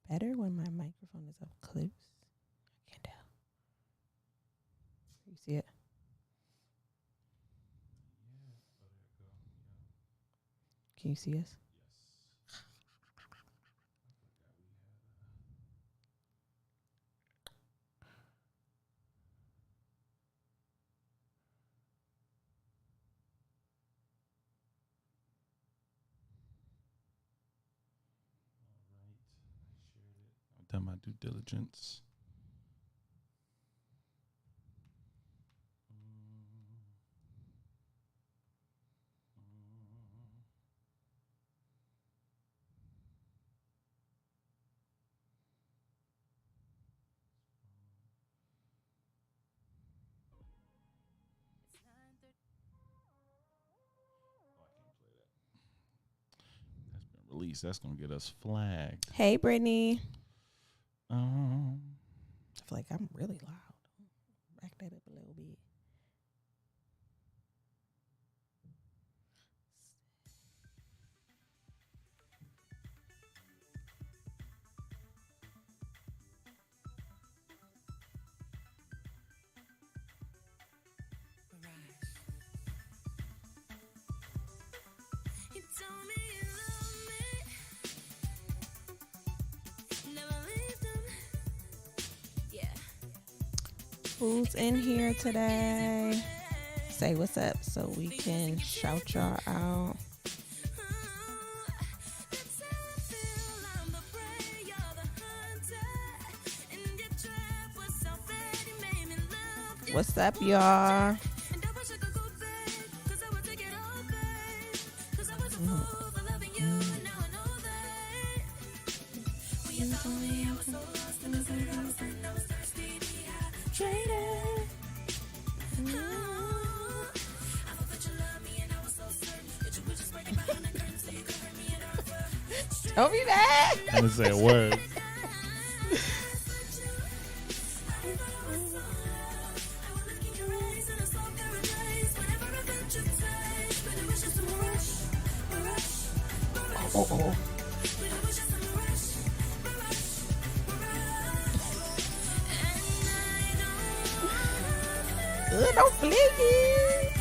better when my microphone is up close? I can't tell. You see it? Can you see us? I've done my due diligence. Release. That's gonna get us flagged. Hey, Brittany. Um, I feel like I'm really loud. Back that up a little bit. Who's in here today? Say what's up so we can shout y'all out. What's up, y'all? Don't be mad. I'm gonna say a word. Oh. Don't flick it.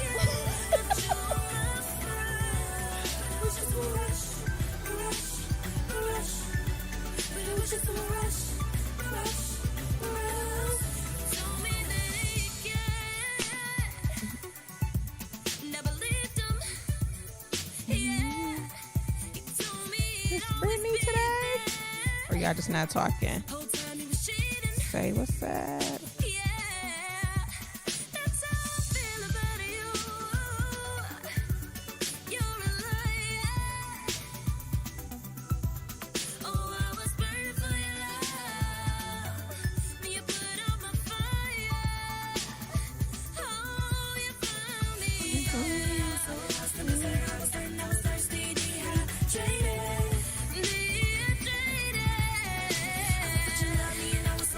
Brittany today? Or y'all just not talking? Say what's up.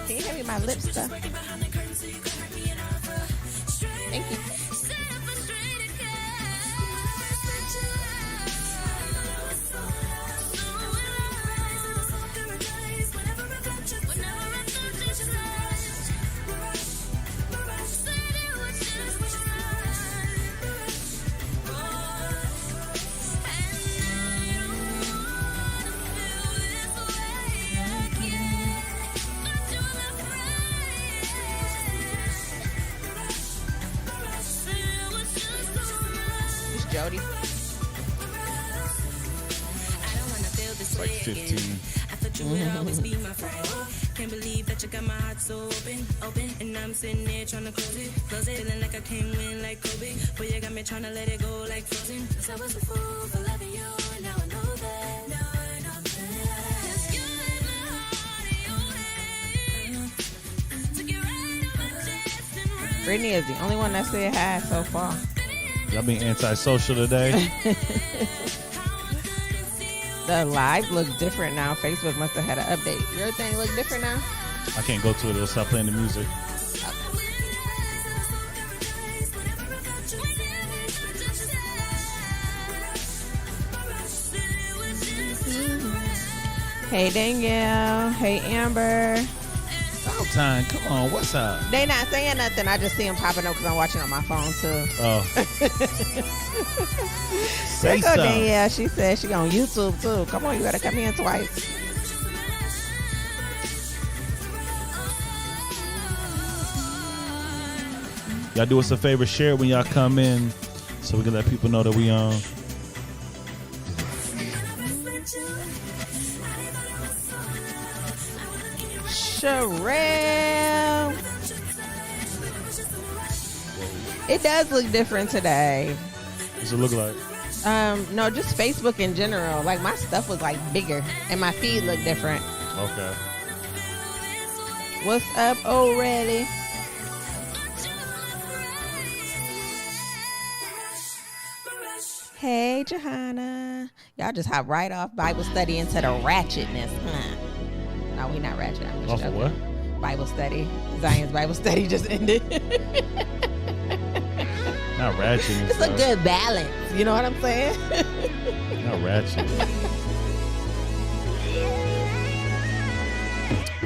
Can you hand me my lip stuff? Thank you. Jody. Like 15. I thought you would always be my friend. Can't believe that you got my heart so open, and I'm sitting there trying to close it, feeling like I can't win like Kobe, but you got me trying to let it go like Frozen. 'Cause I was a fool for loving you, and now I know that. Now I know that. 'Cause you had my heart in your hand, took it right off my chest and ran. Brittany is the only one that said hi so far. Y'all being antisocial today? The live looks different now. Facebook must have had an update. Your thing look different now? I can't go to it. It'll stop playing the music. Hey Danielle. Hey Amber. Time, come on, what's up? They not saying nothing. I just see them popping up because I'm watching on my phone too. Oh, say There go something. Danielle. She said she on YouTube too. Come on, you gotta come in twice. Y'all do us a favor, share it when y'all come in, so we can let people know that we on. Sherelle. It does look different today. What's it look like? No, just Facebook in general. Like my stuff was like bigger and my feed looked different. Okay. What's up already? Hey, Johanna. Y'all just hop right off Bible study into the ratchetness, huh? No, we not ratchet. I'm just Off of joking. what? Bible study. Zion's Bible study just ended. Not ratchet. and It's a stuff. good balance. You know what I'm saying? Not ratchet.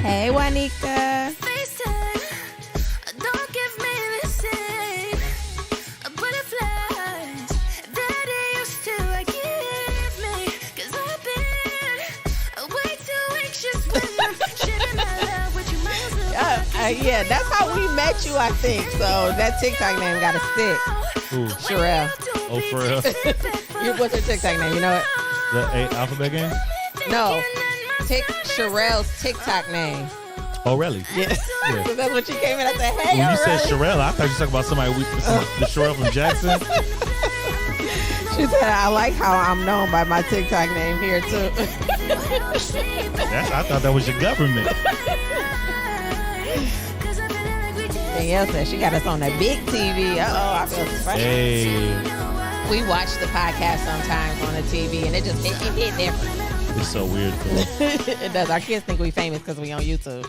Hey, Juanica. Don't give me the same butterflies that it used to give me. 'Cause I've been way too anxious when I'm sharing my love with you miles away. Yeah, that's how we met you, I think. So that TikTok name got to stick. Ooh, Sherelle. oh, for real? What's her TikTok name? You know it? The alphabet game? No. Sherelle's TikTok name. Oh, really? Yeah. Yeah. So that's what she came in. I said, hey, When you said Aurelie. Sherelle, I thought you were talking about somebody, the Sherelle from Jackson. She said, I like how I'm known by my TikTok name here, too. I thought that was your government. Danielle said she got us on that big TV. Uh-oh, I feel special. Hey, We watch the podcast sometimes on the TV, and it just it hit different. it's so weird. Though. It does. Our kids think we famous because we on YouTube.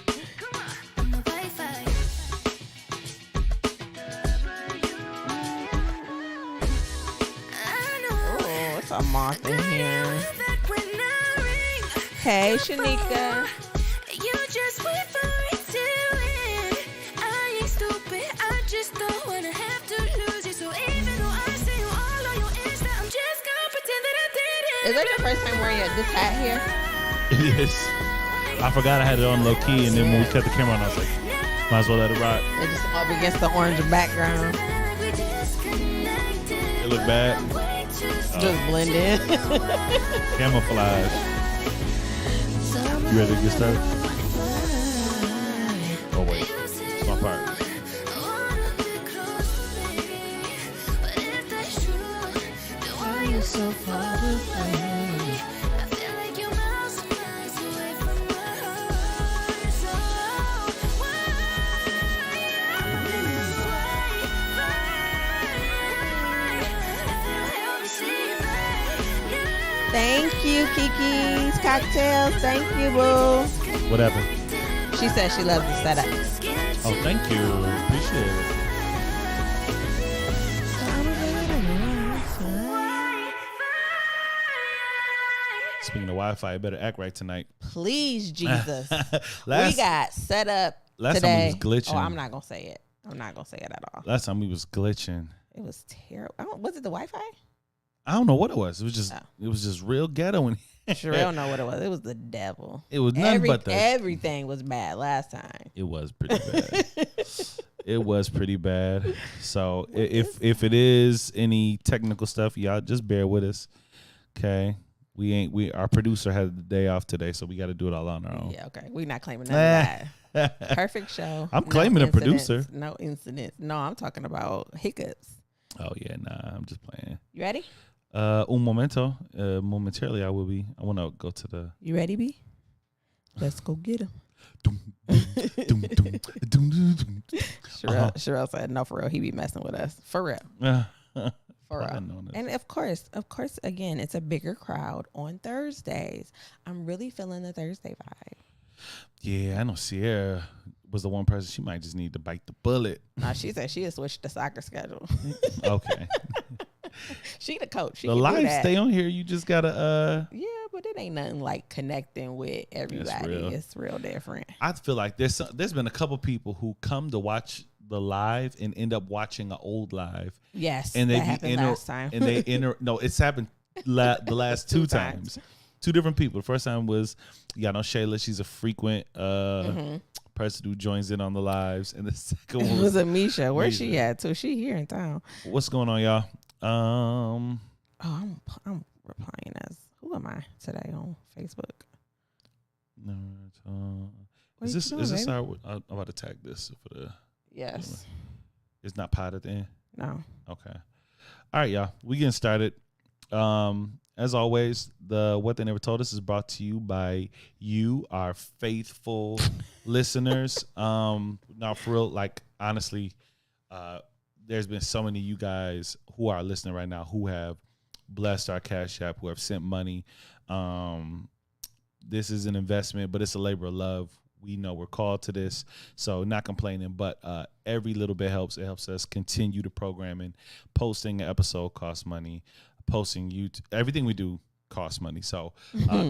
Oh, it's a moth in here. Hey, Shanika. You just wait for it to end. I ain't stupid, I just don't wanna have to lose you. So even though I see you all on your Insta, I'm just gonna pretend that I didn't. Is that your first time wearing this hat here? It is. I forgot I had it on low key, and then when we cut the camera on, I was like, might as well let it rock. It just up against the orange background. It looked bad. Just blend in. Camouflage. You ready to get started? Oh wait, it's my part. Thank you, Kiki's Cocktails. Thank you, boo. What happened? She said she loves the setup. Oh, thank you. Appreciate it. Speaking of Wi-Fi, you better act right tonight. Please, Jesus. We last got set up time today. we was glitching. Oh, I'm not gonna say it. I'm not gonna say it at all. Last time we was glitching. It was terrible. Was it the Wi-Fi? I don't know what it was. It was just Oh. it was just real ghetto and Sherelle know what it was. It was the devil. it was nothing but the everything was bad last time. it was pretty bad. It was pretty bad. So if it is any technical stuff, y'all just bear with us. Okay. Our producer had the day off today, so we got to do it all on our own. Yeah, okay. We're not claiming none of that. Perfect show. I'm claiming a incidents. producer. No incidents. No, I'm talking about hiccups. Oh yeah, nah, I'm just playing. You ready? Un momento. Momentarily I will be. I want to go to the You ready, B? Let's go get him. Sherelle said, no, for real. He be messing with us. For real. For I real. know this. And of course, again, it's a bigger crowd on Thursdays. I'm really feeling the Thursday vibe. Yeah, I know Sierra was the one person. She might just need to bite the bullet. Nah, she said she had switched the soccer schedule. Okay. She the coach. She The can do lives that. stay on here. You just gotta Yeah, but it ain't nothing like connecting with everybody. real. It's real different. I feel like there's been a couple people who come to watch the live and end up watching an old live. Yes, And that they happened last time. And they no, it's happened the last two times. Two different people. The first time was y'all know Shayla. She's a frequent person who joins in on the lives, and the second one It was Amisha. Where's Misha. she at too? She here in town. What's going on, y'all? Oh, I'm replying as who am I today on Facebook? No, What is you this doing, is this baby? our? I'm about to tag this for the. Yes. It's not pot at the end. No. Okay. All right, y'all. We getting started. As always, the What They Never Told Us is brought to you by you, our faithful listeners. Now, for real, like, honestly, there's been so many of you guys who are listening right now who have blessed our Cash App, who have sent money. This is an investment, but it's a labor of love. We know we're called to this, so not complaining, but every little bit helps. It helps us continue the programming. Posting an episode costs money. Posting everything we do costs money. So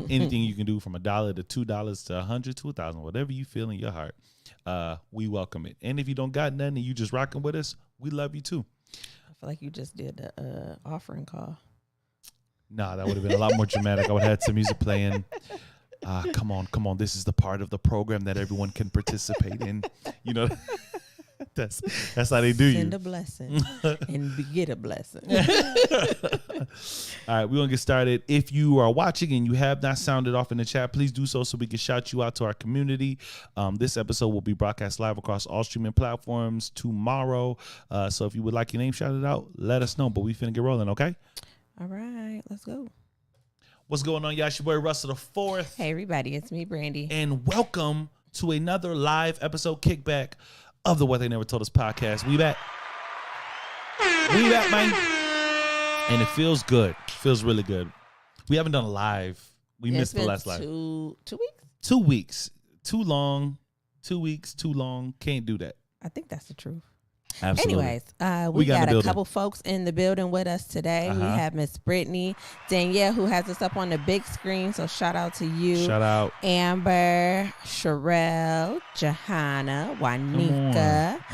anything you can do from $1 to $2 to $100 to $1,000, whatever you feel in your heart, we welcome it. And if you don't got nothing and you just rocking with us, we love you too. I feel like you just did the offering call. Nah, that would have been a lot more dramatic. I would have had some music playing. Come on. This is the part of the program that everyone can participate in. You know, that's how they do Send you. a blessing and get a blessing. All right, we're going to get started. If you are watching and you have not sounded off in the chat, please do so we can shout you out to our community. This episode will be broadcast live across all streaming platforms tomorrow. So if you would like your name shouted out, let us know. But we finna get rolling, okay? All right, let's go. What's going on, y'all? It's your boy Russell the Fourth. Hey, everybody, it's me, Brandy. And welcome to another live episode kickback of the What They Never Told Us podcast. We back. We back, man. And it feels good. Feels really good. We haven't done a live. We missed the last live. 2 weeks? 2 weeks. Too long. 2 weeks. Too long. Can't do that. I think that's the truth. Absolutely. Anyways, we got in got the a building. couple folks in the building with us today. We Uh-huh. have Miss Brittany Danielle, who has us up on the big screen. So shout out to you. Shout out. Amber, Sherelle, Johanna, Juanica,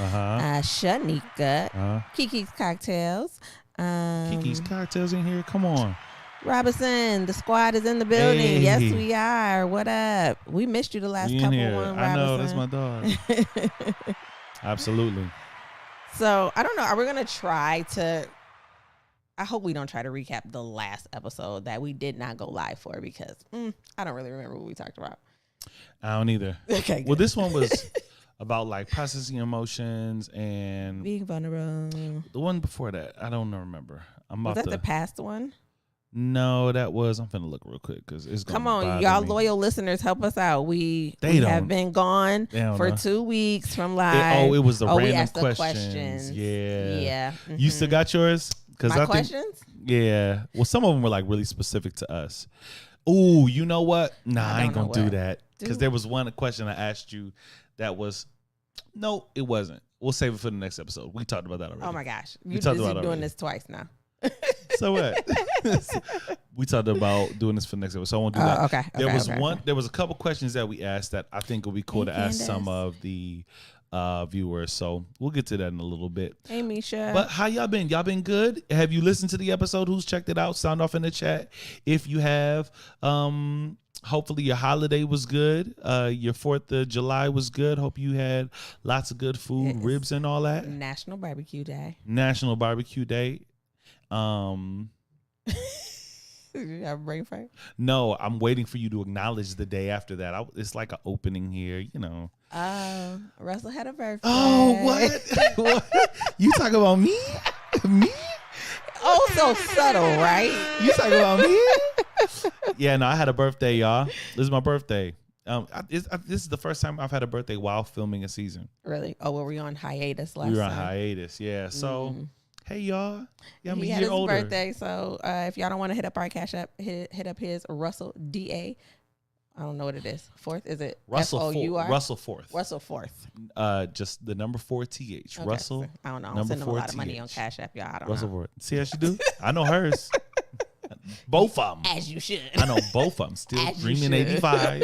Shanika, Kiki's Cocktails. Kiki's Cocktails in here. Come on. Robinson, the squad is in the building. Hey. Yes, we are. What up? We missed you the last We in couple here. one, I know. That's Robinson. my dog. Absolutely. So I don't know. Are we gonna try to? I hope we don't try to recap the last episode that we did not go live for because I don't really remember what we talked about. I don't either. Okay. Well, this one was about like processing emotions, and Being vulnerable. the one before that, I don't remember. I'm Was about that to. the past one? No, that was. I'm finna look real quick because it's gonna Come on, bother y'all me. loyal listeners, help us out. We They have don't- been gone they don't for know. 2 weeks from live. It was the we random asked the questions. Yeah. Yeah. You still got yours? Because My I think. questions? Yeah. Well, some of them were like really specific to us. Ooh, you know what? Nah, I ain't don't gonna know do what. that because Do- there was one question I asked you that was. No, it wasn't. We'll save it for the next episode. We talked about that already. Oh my gosh. We You're talked about it doing already. this twice now. So what? We talked about doing this for the next episode, so I won't do that. Okay. There was okay, one. okay. There was a couple questions that we asked that I think would be cool Hey, to ask some Candace. of the viewers. So we'll get to that in a little bit. Hey, Misha. But how y'all been? Y'all been good? Have you listened to the episode? Who's checked it out? Sound off in the chat if you have. Hopefully your holiday was good. Your 4th of July was good. Hope you had lots of good food, Yes. ribs and all that. National Barbecue Day. National Barbecue Day. You have brain fart? No, I'm waiting for you to acknowledge the day after that. It's like an opening here, you know. Russell had a birthday. Oh, what? What? You talk about me? Me? Oh, so subtle, right? You talking about me? Yeah, no, I had a birthday, y'all. This is my birthday. This is the first time I've had a birthday while filming a season. Really? Oh, were we on hiatus last We were on time? hiatus, yeah. So, hey, y'all. Yeah, I'm a He had year his older. birthday, so if y'all don't want to hit up our Cash App, hit up his Russell DA. I don't know what it is. Fourth, is it Russell F-O-U-R? Russell Fourth. Russell Fourth. Just the number 4 TH. Okay, Russell. so I don't know. I'm number sending a 4 lot of money on TH. Cash App, y'all. I don't Russell know. Fourth. See how she do? I know hers. Both of them. As you should. I know both of them. Still As you dreaming should. 85.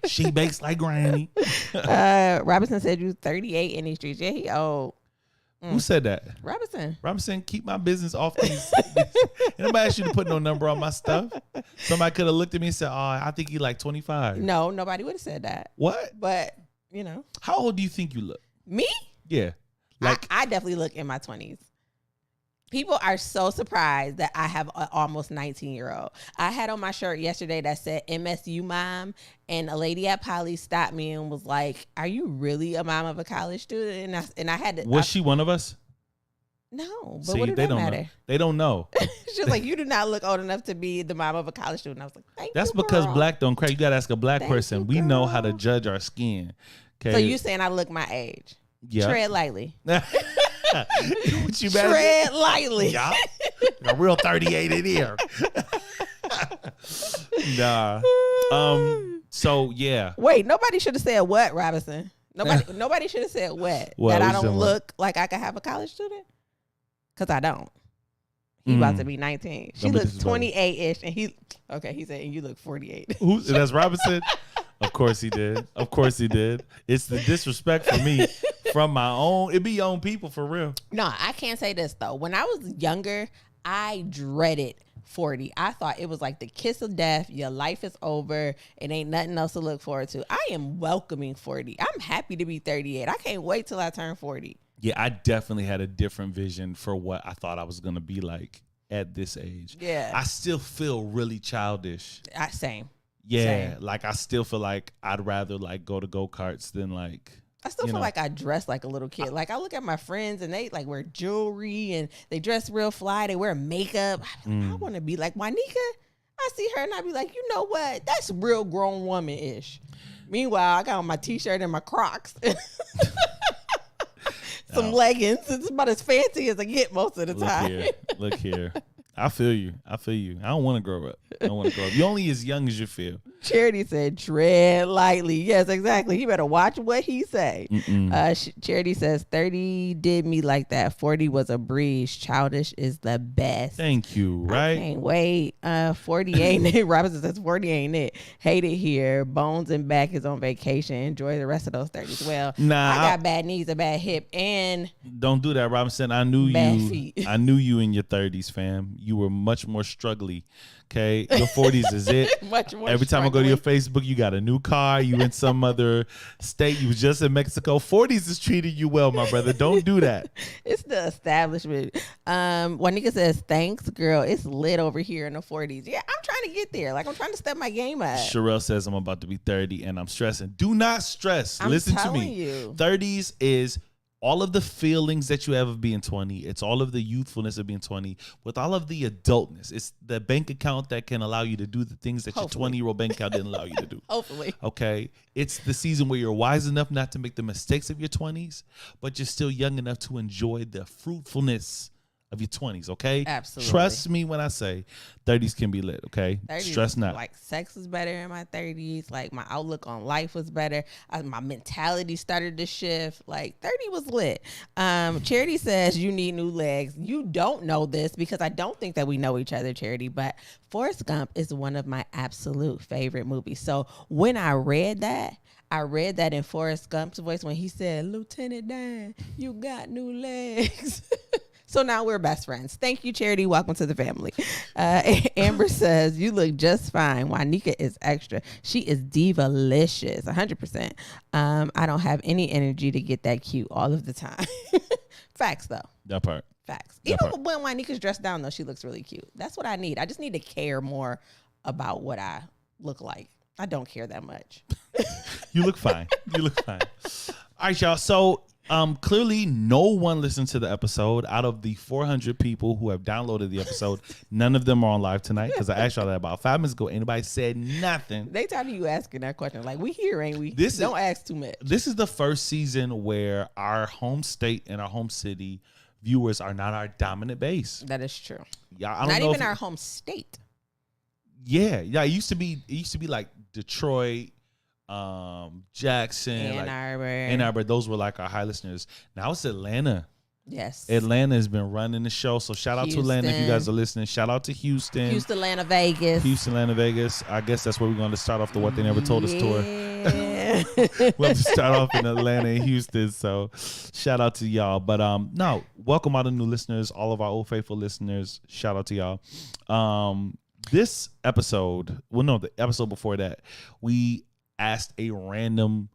She bakes like granny. Robinson said you 38 in these streets. Yeah, he old. Who said that? Robinson. Robinson, keep my business off these. Nobody asked you to put no number on my stuff. Somebody could have looked at me and said, "Oh, I think he like 25." No, nobody would have said that. What? But, you know. How old do you think you look? Me? Yeah. Like I definitely look in my 20s. People are so surprised that I have an almost 19-year-old. I had on my shirt yesterday that said MSU mom, and a lady at Poly stopped me and was like, "Are you really a mom of a college student?" And I had to. was she one of us? No, but See, what do they that don't matter? know. They don't know. She was like, "You do not look old enough to be the mom of a college student." I was like, "Thank That's you, because girl." black don't crack. You gotta ask a black Thank person. you, We know how to girl. judge our skin. Okay. So you saying I look my age? yeah. Tread lightly. What you better? Tread lightly. Yeah. A real 38 in here. Nah. So yeah. Wait, nobody should have said what, Robinson? Nobody should have said what? What, that I what you don't saying, what? look like I could have a college student? Because I don't. He about to be 19. She Don't be looks disrespectful. 28-ish, and he said, and you look 48. Who? That's Robinson. Of course he did. Of course he did. It's the disrespect for me from my own. It be your own people for real. No, I can't say this, though. When I was younger, I dreaded 40. I thought it was like the kiss of death. Your life is over. It ain't nothing else to look forward to. I am welcoming 40. I'm happy to be 38. I can't wait till I turn 40. Yeah, I definitely had a different vision for what I thought I was gonna be like at this age. Yeah. I still feel really childish. Same. Yeah, Same. like I still feel like I'd rather like go to go-karts than like I still you feel know. like I dress like a little kid. Like I look at my friends and they like wear jewelry and they dress real fly. They wear makeup. I want to be like Juanica. I see her and I be like, you know what? That's real grown woman-ish. Meanwhile, I got on my t-shirt and my Crocs. Some leggings. It's about as fancy as I get most of the time. Look here. I feel you. I don't want to grow up. You only as young as you feel. Charity said, tread lightly. Yes, exactly. You better watch what he say. Charity says, 30 did me like that. 40 was a breeze. Childish is the best. Thank you. I Right? can't wait. 40 ain't it. Robinson says 40 ain't it. Hate it here. Bones and back is on vacation. Enjoy the rest of those 30s. Well, Nah, I got bad knees, a bad hip, and Don't do that, Robinson. I knew Bad you. feet. I knew you in your 30s, fam. You were much more struggly. Okay, your 40s is it. much more. Every time I go to your struggling. Facebook, you got a new car. You in some other state. You was just in Mexico. 40s is treating you well, my brother. Don't do that. It's the establishment. Juanica says, thanks, girl. It's lit over here in the 40s. Yeah, I'm trying to get there. Like, I'm trying to step my game up. Sherelle says I'm about to be 30 and I'm stressing. Do not stress. I'm Listen to telling me. you. 30s is all of the feelings that you have of being 20. It's all of the youthfulness of being 20 with all of the adultness. It's the bank account that can allow you to do the things that Hopefully. your 20-year-old bank account didn't allow you to do. Hopefully. Okay. It's the season where you're wise enough not to make the mistakes of your 20s, but you're still young enough to enjoy the fruitfulness of your 20s. Okay. Absolutely. Trust me when I say 30s can be lit. Okay. 30s, Stress not. Like, sex was better in my 30s. Like, my outlook on life was better. My mentality started to shift. Like, 30 was lit. Charity says you need new legs. You don't know this because I don't think that we know each other, Charity, but Forrest Gump is one of my absolute favorite movies. So when I read that in Forrest Gump's voice when he said, Lieutenant Dan, you got new legs. So now we're best friends. Thank you, Charity. Welcome to the family. Amber says, you look just fine. Juanica is extra. She is diva-licious, 100%. I don't have any energy to get that cute all of the time. Facts, though. That part. Facts. That Even when Juanica's dressed down, though, she looks really cute. That's what I need. I just need to care more about what I look like. I don't care that much. You look fine. You look fine. All right, y'all. So clearly no one listened to the episode. Out of the 400 people who have downloaded the episode, none of them are on live tonight because I asked y'all that about 5 minutes ago. Anybody said nothing. They tired of you asking that question. Like, we here, ain't we? This don't ask too much. This is the first season where our home state and our home city viewers are not our dominant base. That is true. Yeah, I don't Not know even if- our home state. Yeah. It used to be like Detroit, Jackson, Ann like Arbor. Ann Arbor. Those were like our high listeners. Now it's Atlanta. Yes. Atlanta has been running the show. So shout out to Atlanta if you guys are listening. Shout out to Houston. Houston, Atlanta, Vegas. Houston, Atlanta, Vegas. I guess that's where we're going to start off the What They Never Told Us tour. Yeah. We'll have to start off in Atlanta and Houston. So shout out to y'all. But no, welcome all the new listeners, all of our old faithful listeners. Shout out to y'all. This episode, the episode before that, we asked a random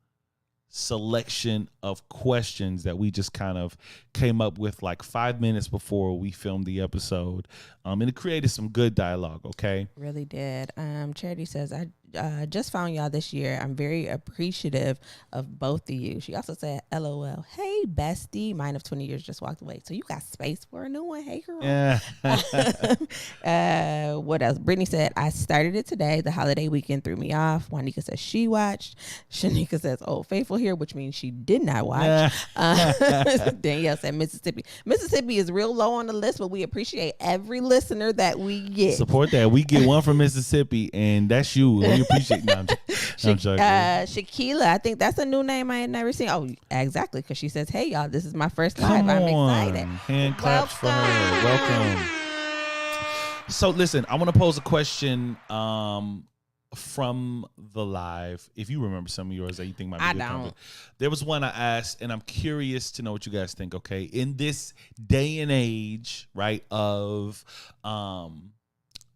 selection of questions that we just kind of came up with like 5 minutes before we filmed the episode. And it created some good dialogue, okay? Really did. Charity says, I just found y'all this year. I'm very appreciative of both of you. She also said, LOL. Hey, bestie. Mine of 20 years just walked away. So you got space for a new one. Hey, girl. Yeah. What else? Brittany said, I started it today. The holiday weekend threw me off. Juanika says she watched. Shanika says, Old Faithful here, which means she did not watch. Danielle said Mississippi. Mississippi is real low on the list, but we appreciate every listener that we get. Support that. We get one from Mississippi, and that's you. We appreciate. No, I'm joking. Shaquila, I think that's a new name I had never seen. Oh, exactly, because she says, "Hey y'all, this is my first live. Come I'm on. excited." Hand claps for her. Welcome. So listen, I want to pose a question from the live. If you remember some of yours that you think might be good content. There was one I asked, and I'm curious to know what you guys think. Okay, in this day and age, right, of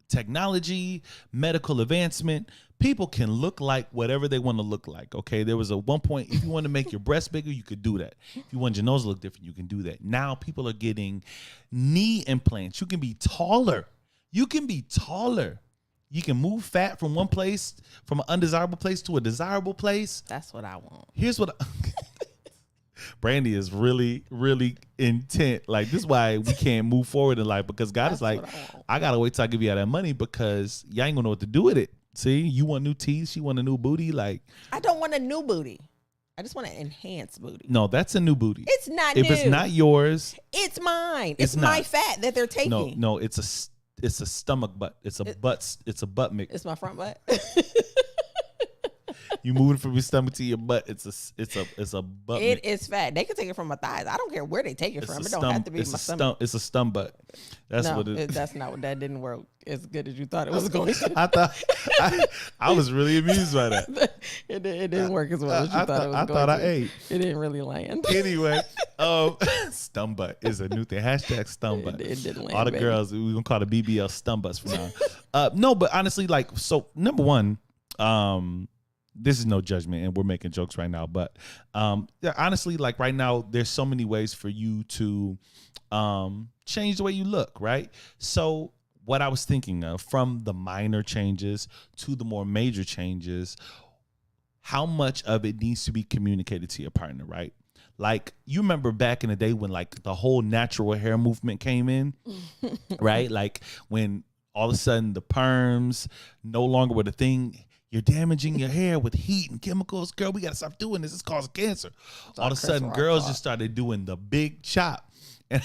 technology, medical advancement, people can look like whatever they want to look like. Okay, there was one point, if you want to make your breast bigger, you could do that. If you want your nose to look different, you can do that. Now people are getting knee implants. You can be taller. You can move fat from one place, from an undesirable place to a desirable place. That's what I want. Here's what Brandy is really, really intent. Like, this is why we can't move forward in life, because God is like, I gotta wait till I give you all that money, because y'all ain't gonna know what to do with it. See, you want new teeth, she want a new booty. Like, I don't want a new booty. I just want an enhanced booty. No, that's a new booty. It's not if new. It's not yours, it's mine. It's my fat that they're taking. No, it's a stomach butt. It's a butt mix. It's my front butt. You move it from your stomach to your butt. It's a butt. It is fat. They can take it from my thighs. I don't care where they take it from. It don't have to be my stomach. It's a stump butt. That's what it is. That's not what that didn't work as good as you thought it was going to. I thought I was really amused by that. It didn't work as well as you thought it was going to. I thought I ate. It didn't really land. Anyway, stump butt is a new thing. Hashtag stump butt. It didn't land. All the girls, we're gonna call the BBL stump butts from now. No, but honestly, like, so number one, this is no judgment, and we're making jokes right now, but honestly, like right now, there's so many ways for you to change the way you look, right? So what I was thinking of, from the minor changes to the more major changes, how much of it needs to be communicated to your partner, right? Like, you remember back in the day when like the whole natural hair movement came in, right? Like when all of a sudden the perms no longer were the thing. You're damaging your hair with heat and chemicals. Girl, we got to stop doing this. It's causing cancer. All of a sudden, girls just started doing the big chop. And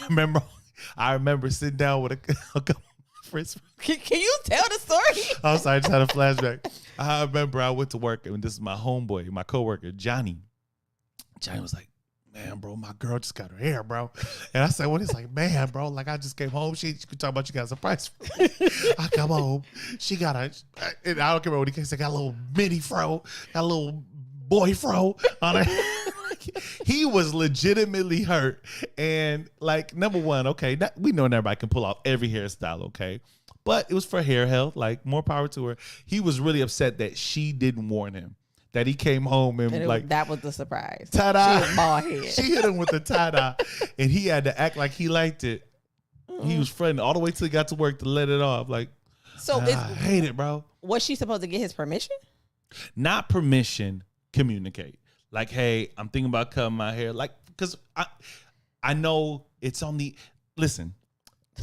I remember sitting down with a couple of friends. Can you tell the story? I'm sorry, I just had a flashback. I remember I went to work, and this is my homeboy, my coworker, Johnny. Johnny was like, man, bro, my girl just got her hair, bro. And I said, what? He's like, man, bro, like, I just came home. She could talk about you got a surprise for me. I come home. She got and I don't care what he said, got a little mini fro, got a little boy fro on her. He was legitimately hurt. And like, number one, okay, we know everybody can pull off every hairstyle, okay? But it was for hair health, like, more power to her. He was really upset that she didn't warn him. That he came home and like, that was the surprise. Ta-da. She was bald head. She hit him with the ta-da, and he had to act like he liked it. He was fretting all the way till he got to work to let it off. Like, so I hate it, bro. Was she supposed to get his permission? Not permission. Communicate. Like, hey, I'm thinking about cutting my hair. Like, because I know it's on the. Listen,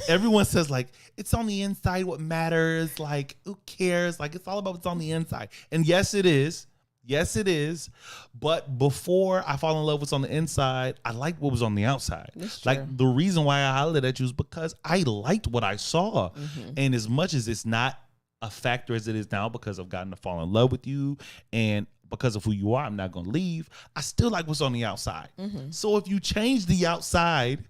everyone says like it's on the inside what matters. Like, who cares? Like, it's all about what's on the inside. And yes, it is. Yes, it is. But before I fall in love with what's on the inside, I liked what was on the outside. Like, the reason why I hollered at you is because I liked what I saw. Mm-hmm. And as much as it's not a factor as it is now, because I've gotten to fall in love with you, and because of who you are, I'm not going to leave. I still like what's on the outside. So if you change the outside,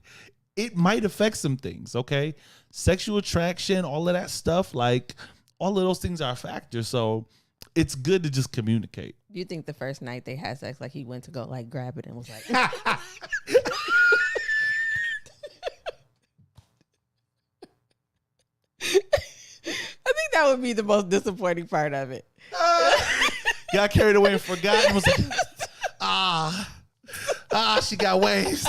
it might affect some things, okay? Sexual attraction, all of that stuff, like all of those things are a factor. So it's good to just communicate. You think the first night they had sex, like he went to go like grab it and was like, I think that would be the most disappointing part of it. Got carried away and forgot and was like, she got waves.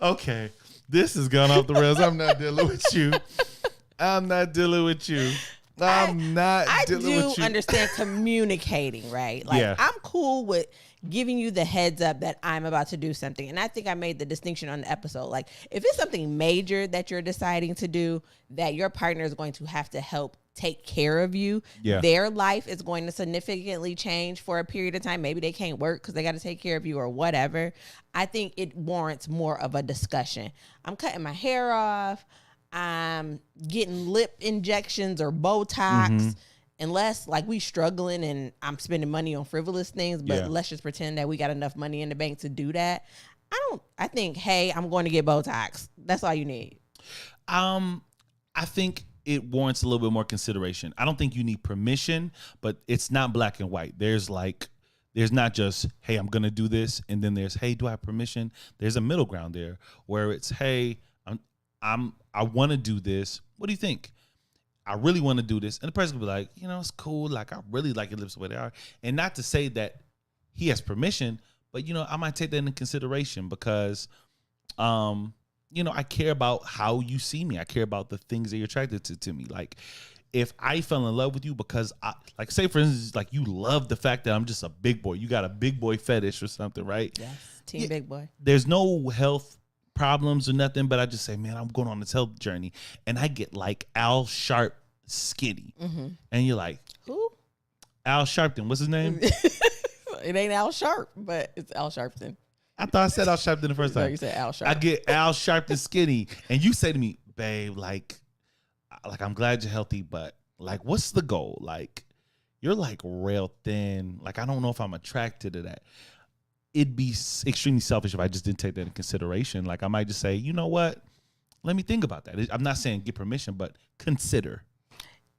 Okay, this has gone off the rails. I'm not dealing with you. I'm not dealing with you. I do understand communicating, right? Like, Yeah. I'm cool with giving you the heads up that I'm about to do something. And I think I made the distinction on the episode. Like, if it's something major that you're deciding to do, that your partner is going to have to help take care of you, Yeah. their life is going to significantly change for a period of time. Maybe they can't work because they got to take care of you or whatever. I think it warrants more of a discussion. I'm cutting my hair off. I'm getting lip injections or Botox, unless like we struggling and I'm spending money on frivolous things, but Yeah. let's just pretend that we got enough money in the bank to do that. I think, hey, I'm going to get Botox. That's all you need. I think it warrants a little bit more consideration. I don't think you need permission, but it's not black and white. There's not just, hey, I'm going to do this. And then there's, hey, do I have permission? There's a middle ground there where it's, hey, I want to do this. What do you think? I really want to do this. And the person could be like, it's cool. Like, I really like your lips the way they are. And not to say that he has permission, but, I might take that into consideration because, I care about how you see me. I care about the things that you're attracted to me. Like, if I fell in love with you because say for instance, like you love the fact that I'm just a big boy. You got a big boy fetish or something, right? Yes. Team Big Boy. There's no health problems or nothing, but I just say, man, I'm going on this health journey, and I get like Al Sharp skinny, and you're like, Who? Al Sharpton, what's his name? It ain't Al Sharp, but it's Al Sharpton. I thought I said Al Sharpton the first No, time. you said Al Sharp. I get Al Sharpton skinny, and you say to me, babe, like I'm glad you're healthy, but like, what's the goal? Like, you're like real thin. Like, I don't know if I'm attracted to that. It'd be extremely selfish if I just didn't take that into consideration. Like, I might just say, you know what? Let me think about that. I'm not saying get permission, but consider.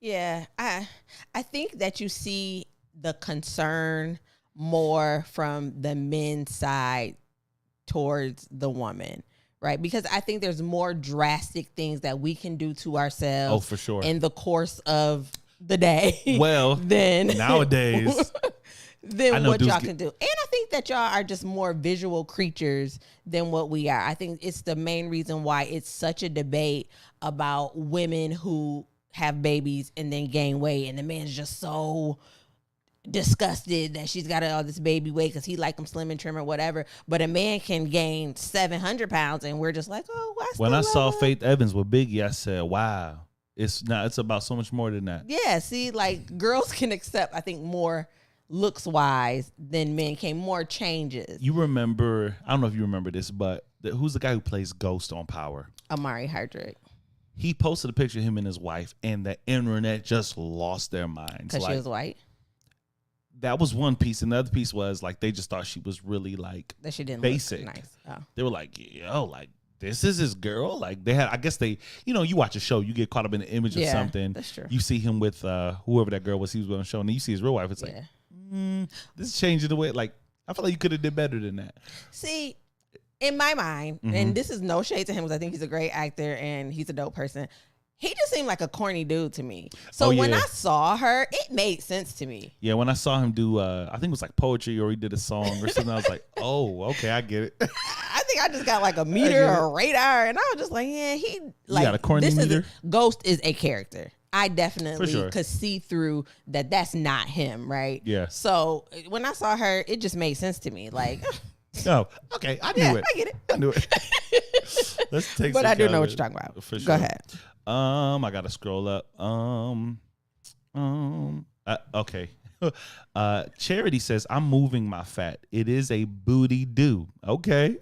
Yeah, I think that you see the concern more from the men's side towards the woman, right? Because I think there's more drastic things that we can do to ourselves. Oh, for sure. In the course of the day. Well, then nowadays. than what y'all can do. And I think that y'all are just more visual creatures than what we are. I think it's the main reason why it's such a debate about women who have babies and then gain weight, and the man's just so disgusted that she's got all this baby weight because he like them slim and trim or whatever. But a man can gain 700 pounds and we're just like, oh, when I saw her. Faith Evans with Biggie, I said, wow, it's about so much more than that. Yeah, see, like girls can accept, I think, more looks wise than men can, more changes. You remember, I don't know if you remember this, but who's the guy who plays Ghost on Power? Amari Hardrick. He posted a picture of him and his wife, and the internet just lost their minds. Because she was white? That was one piece, and the other piece was like they just thought she was really like that she didn't basic. Look nice. Oh. They were like, yo, like this is his girl. Like they had, I guess they, you watch a show, you get caught up in the image of something. That's true. You see him with whoever that girl was he was on the show, and then you see his real wife. It's like, this is changing the way. Like I feel like you could have did better than that. See, in my mind, and this is no shade to him because I think he's a great actor and he's a dope person. He just seemed like a corny dude to me. So when I saw her, it made sense to me. Yeah, when I saw him do, I think it was like poetry or he did a song or something, I was like, oh, okay, I get it. I think I just got like a meter or a radar, and I was just like, yeah, he like. You got a corny meter? Ghost is a character. I definitely sure. could see through that. That's not him, right? Yeah. So when I saw her, it just made sense to me. Like, oh, okay, I knew it. I get it. I knew it. Let's take. But some I do know comments. what you're talking about. For sure. Go ahead. I gotta scroll up. Okay. Charity says, I'm moving my fat. It is a booty do. Okay.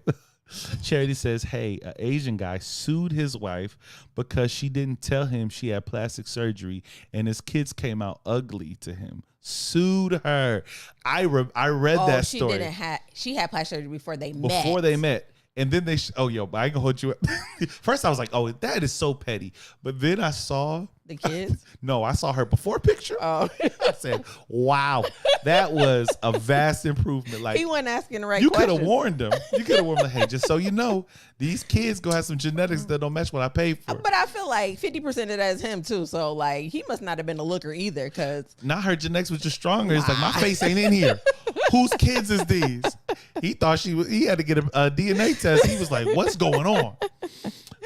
Charity says, hey, an Asian guy sued his wife because she didn't tell him she had plastic surgery and his kids came out ugly to him. sued her. I read that story. She had plastic surgery before they met. And then but I ain't gonna hold you up. First I was like, oh, that is so petty. But then I saw the kids. No, I saw her before picture. Oh. I said, wow, that was a vast improvement. Like, he wasn't asking the right you questions. could have warned them. You could have warned them, hey, just so you know, these kids gonna have some genetics that don't match what I paid for. But I feel like 50% of that is him too. So like he must not have been a looker either, because not her genetics was just stronger. It's like, my face ain't in here. Whose kids is these? He thought he had to get a DNA test. He was like, what's going on?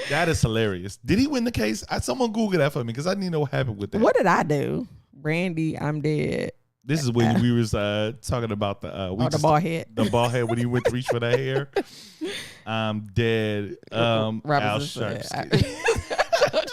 That is hilarious. Did he win the case? Someone Google that for me, because I need to know what happened with that. What did I do? Brandy, I'm dead. This is when we was talking about the bald head. The bald head when he went to reach for that hair. I'm dead. Al Sharpton.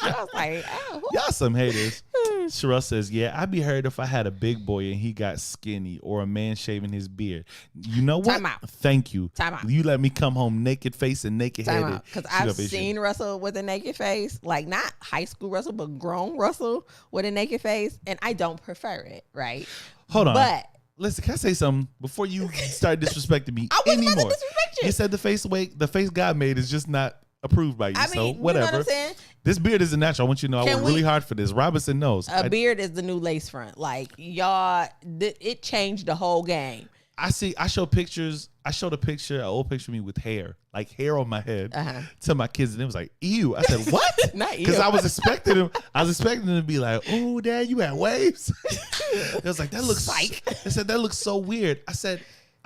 I was like, oh. Y'all some haters. Sherelle says, yeah, I'd be hurt if I had a big boy and he got skinny, or a man shaving his beard. You know what? Time out. Thank you. Time out. You let me come home naked face and naked headed. Because I've seen Russell with a naked face, like not high school Russell, but grown Russell with a naked face, and I don't prefer it, right? Hold on. But listen, can I say something before you start disrespecting me I wasn't anymore? about to disrespect you. You said the face God made is just not approved by you. I mean, so whatever. You know what I'm saying? This beard isn't natural. I want you to know I worked really hard for this. Robinson knows. A beard is the new lace front. Like y'all, it changed the whole game. I showed pictures. I showed an old picture of me with hair, like hair on my head, to my kids, and it was like, ew. I said, what? Not ew. Because I was expecting them to be like, oh, Dad, you had waves. It was like, that looks psych. I said, that looks so weird. I said,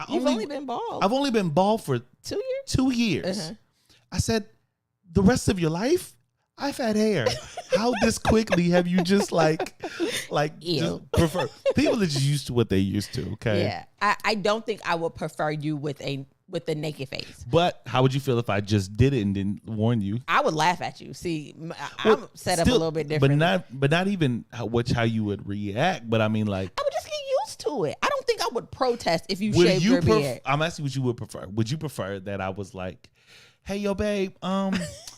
You've only been bald. I've only been bald for 2 years. 2 years. I said, the rest of your life, I've had hair. How this quickly have you just just prefer? People are just used to what they used to. Okay. Yeah, I don't think I would prefer you with a naked face. But how would you feel if I just did it and didn't warn you? I would laugh at you. See, I'm set up a little bit different. But not even how you would react. But I mean, like, I would just get used to it. I don't think I would protest if you shaved your beard. I'm asking what you would prefer. Would you prefer that I was like, hey, yo, babe, I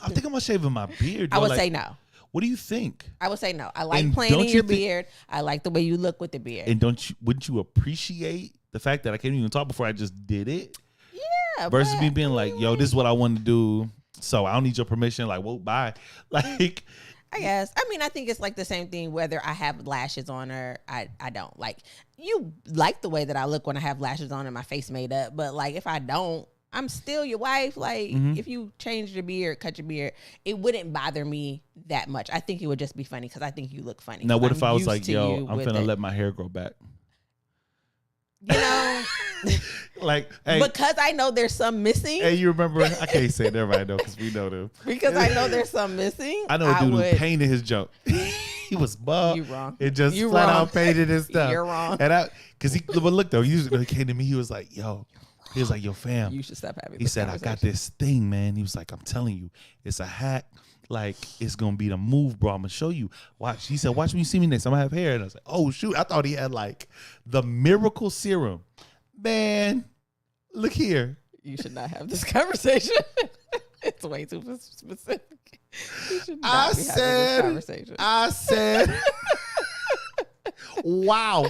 think I'm gonna shave my beard. I would say no. What do you think? I would say no. I like playing in your beard. I like the way you look with the beard. And wouldn't you appreciate the fact that I can't even talk before I just did it? Yeah. Versus me being like, yo, this is what I want to do, so I don't need your permission. Like, well, bye. Like, I guess. I mean, I think it's like the same thing whether I have lashes on or I don't. Like, you like the way that I look when I have lashes on and my face made up, but like if I don't, I'm still your wife. Like, if you change your beard, cut your beard, it wouldn't bother me that much. I think it would just be funny because I think you look funny. Now, what if I was like, yo, I'm finna let my hair grow back? You know? Like, hey, because I know there's some missing. Hey, you remember? I can't say it. Everybody know because we know them. Because I know there's some missing. I know a dude who painted his junk. He was bald. You wrong. It just flat out painted his stuff. You're wrong. And but look though, he came to me. He was like, yo. He was like, yo, fam. You should stop having He said, I got this thing, man. He was like, I'm telling you, it's a hack. Like, it's going to be the move, bro. I'm going to show you. Watch. He said, watch me, you see me next. I'm going to have hair. And I was like, oh, shoot. I thought he had, like, the miracle serum. Man, look here. You should not have this conversation. It's way too specific. You should not be having this conversation. I said... Wow.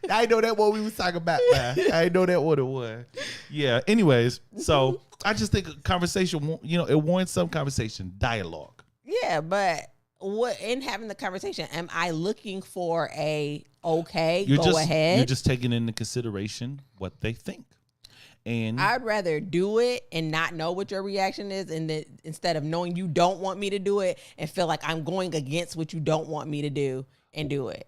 I know that what we was talking about, man. I know that what it was. Yeah. Anyways, so I just think a conversation, it warrants some conversation, dialogue. Yeah, but what in having the conversation, am I looking for a ahead? You're just taking into consideration what they think. And I'd rather do it and not know what your reaction is, and instead of knowing you don't want me to do it and feel like I'm going against what you don't want me to do and do it.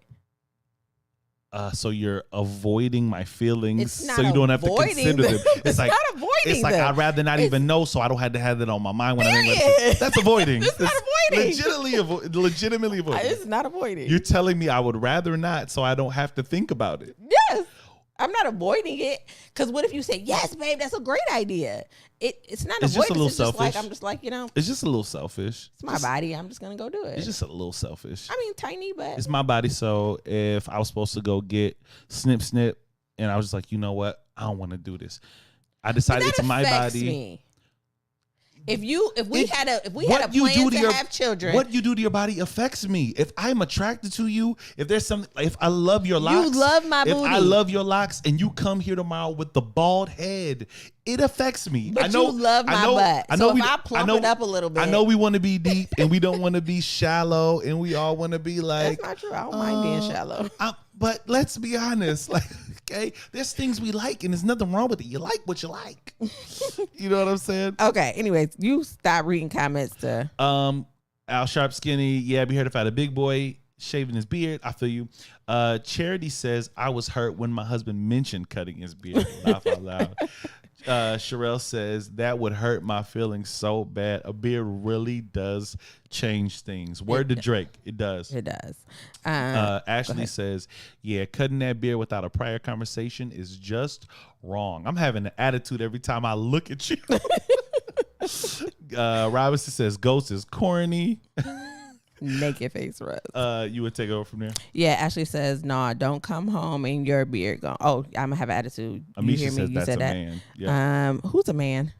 So you're avoiding my feelings, it's not so you don't have to consider them. It's like, not avoiding it's like them. I'd rather not even know, so I don't have to have that on my mind when I'm in. That's avoiding. It's not avoiding. Legitimately avoiding. It's not avoiding. You're telling me I would rather not, so I don't have to think about it. Yes. I'm not avoiding it, because what if you say, yes, babe, that's a great idea? It's not it's avoidance. Just a little it's selfish. Just like, I'm just like, It's just a little selfish. It's my body. I'm just going to go do it. It's just a little selfish. I mean, tiny, but. It's my body, so if I was supposed to go get snip, and I was just like, you know what? I don't want to do this. I decided it's my body. Me. If we had a what you plan do to your, have children, what you do to your body affects me. If I'm attracted to you, if there's something, if I love your locks, love my if booty. I love your locks, and you come here tomorrow with the bald head, it affects me. But I know, you love my butt. I know So if we, I plump it up a little bit. I know we want to be deep and we don't want to be shallow, and we all want to be like. that's not true. I don't mind being shallow. But let's be honest, like, okay, there's things we like, and there's nothing wrong with it. You like what you like. You know what I'm saying? Okay. Anyways, you stop reading comments to. Al Sharp Skinny. Yeah, be heard if I had a big boy shaving his beard. I feel you. Charity says I was hurt when my husband mentioned cutting his beard. Laugh out loud. Sherelle says that would hurt my feelings so bad. A beard really does change things. Word to Drake, it does. It does. Ashley says, yeah, cutting that beard without a prior conversation is just wrong. I'm having an attitude every time I look at you. Robinson says ghost is corny. Naked face Russ. You would take over from there. Yeah, Ashley says, "Nah, don't come home and your beard gone." Oh, I'm gonna have an attitude. You Amisha hear me? says You that's said a that. man. Yeah. Who's a man?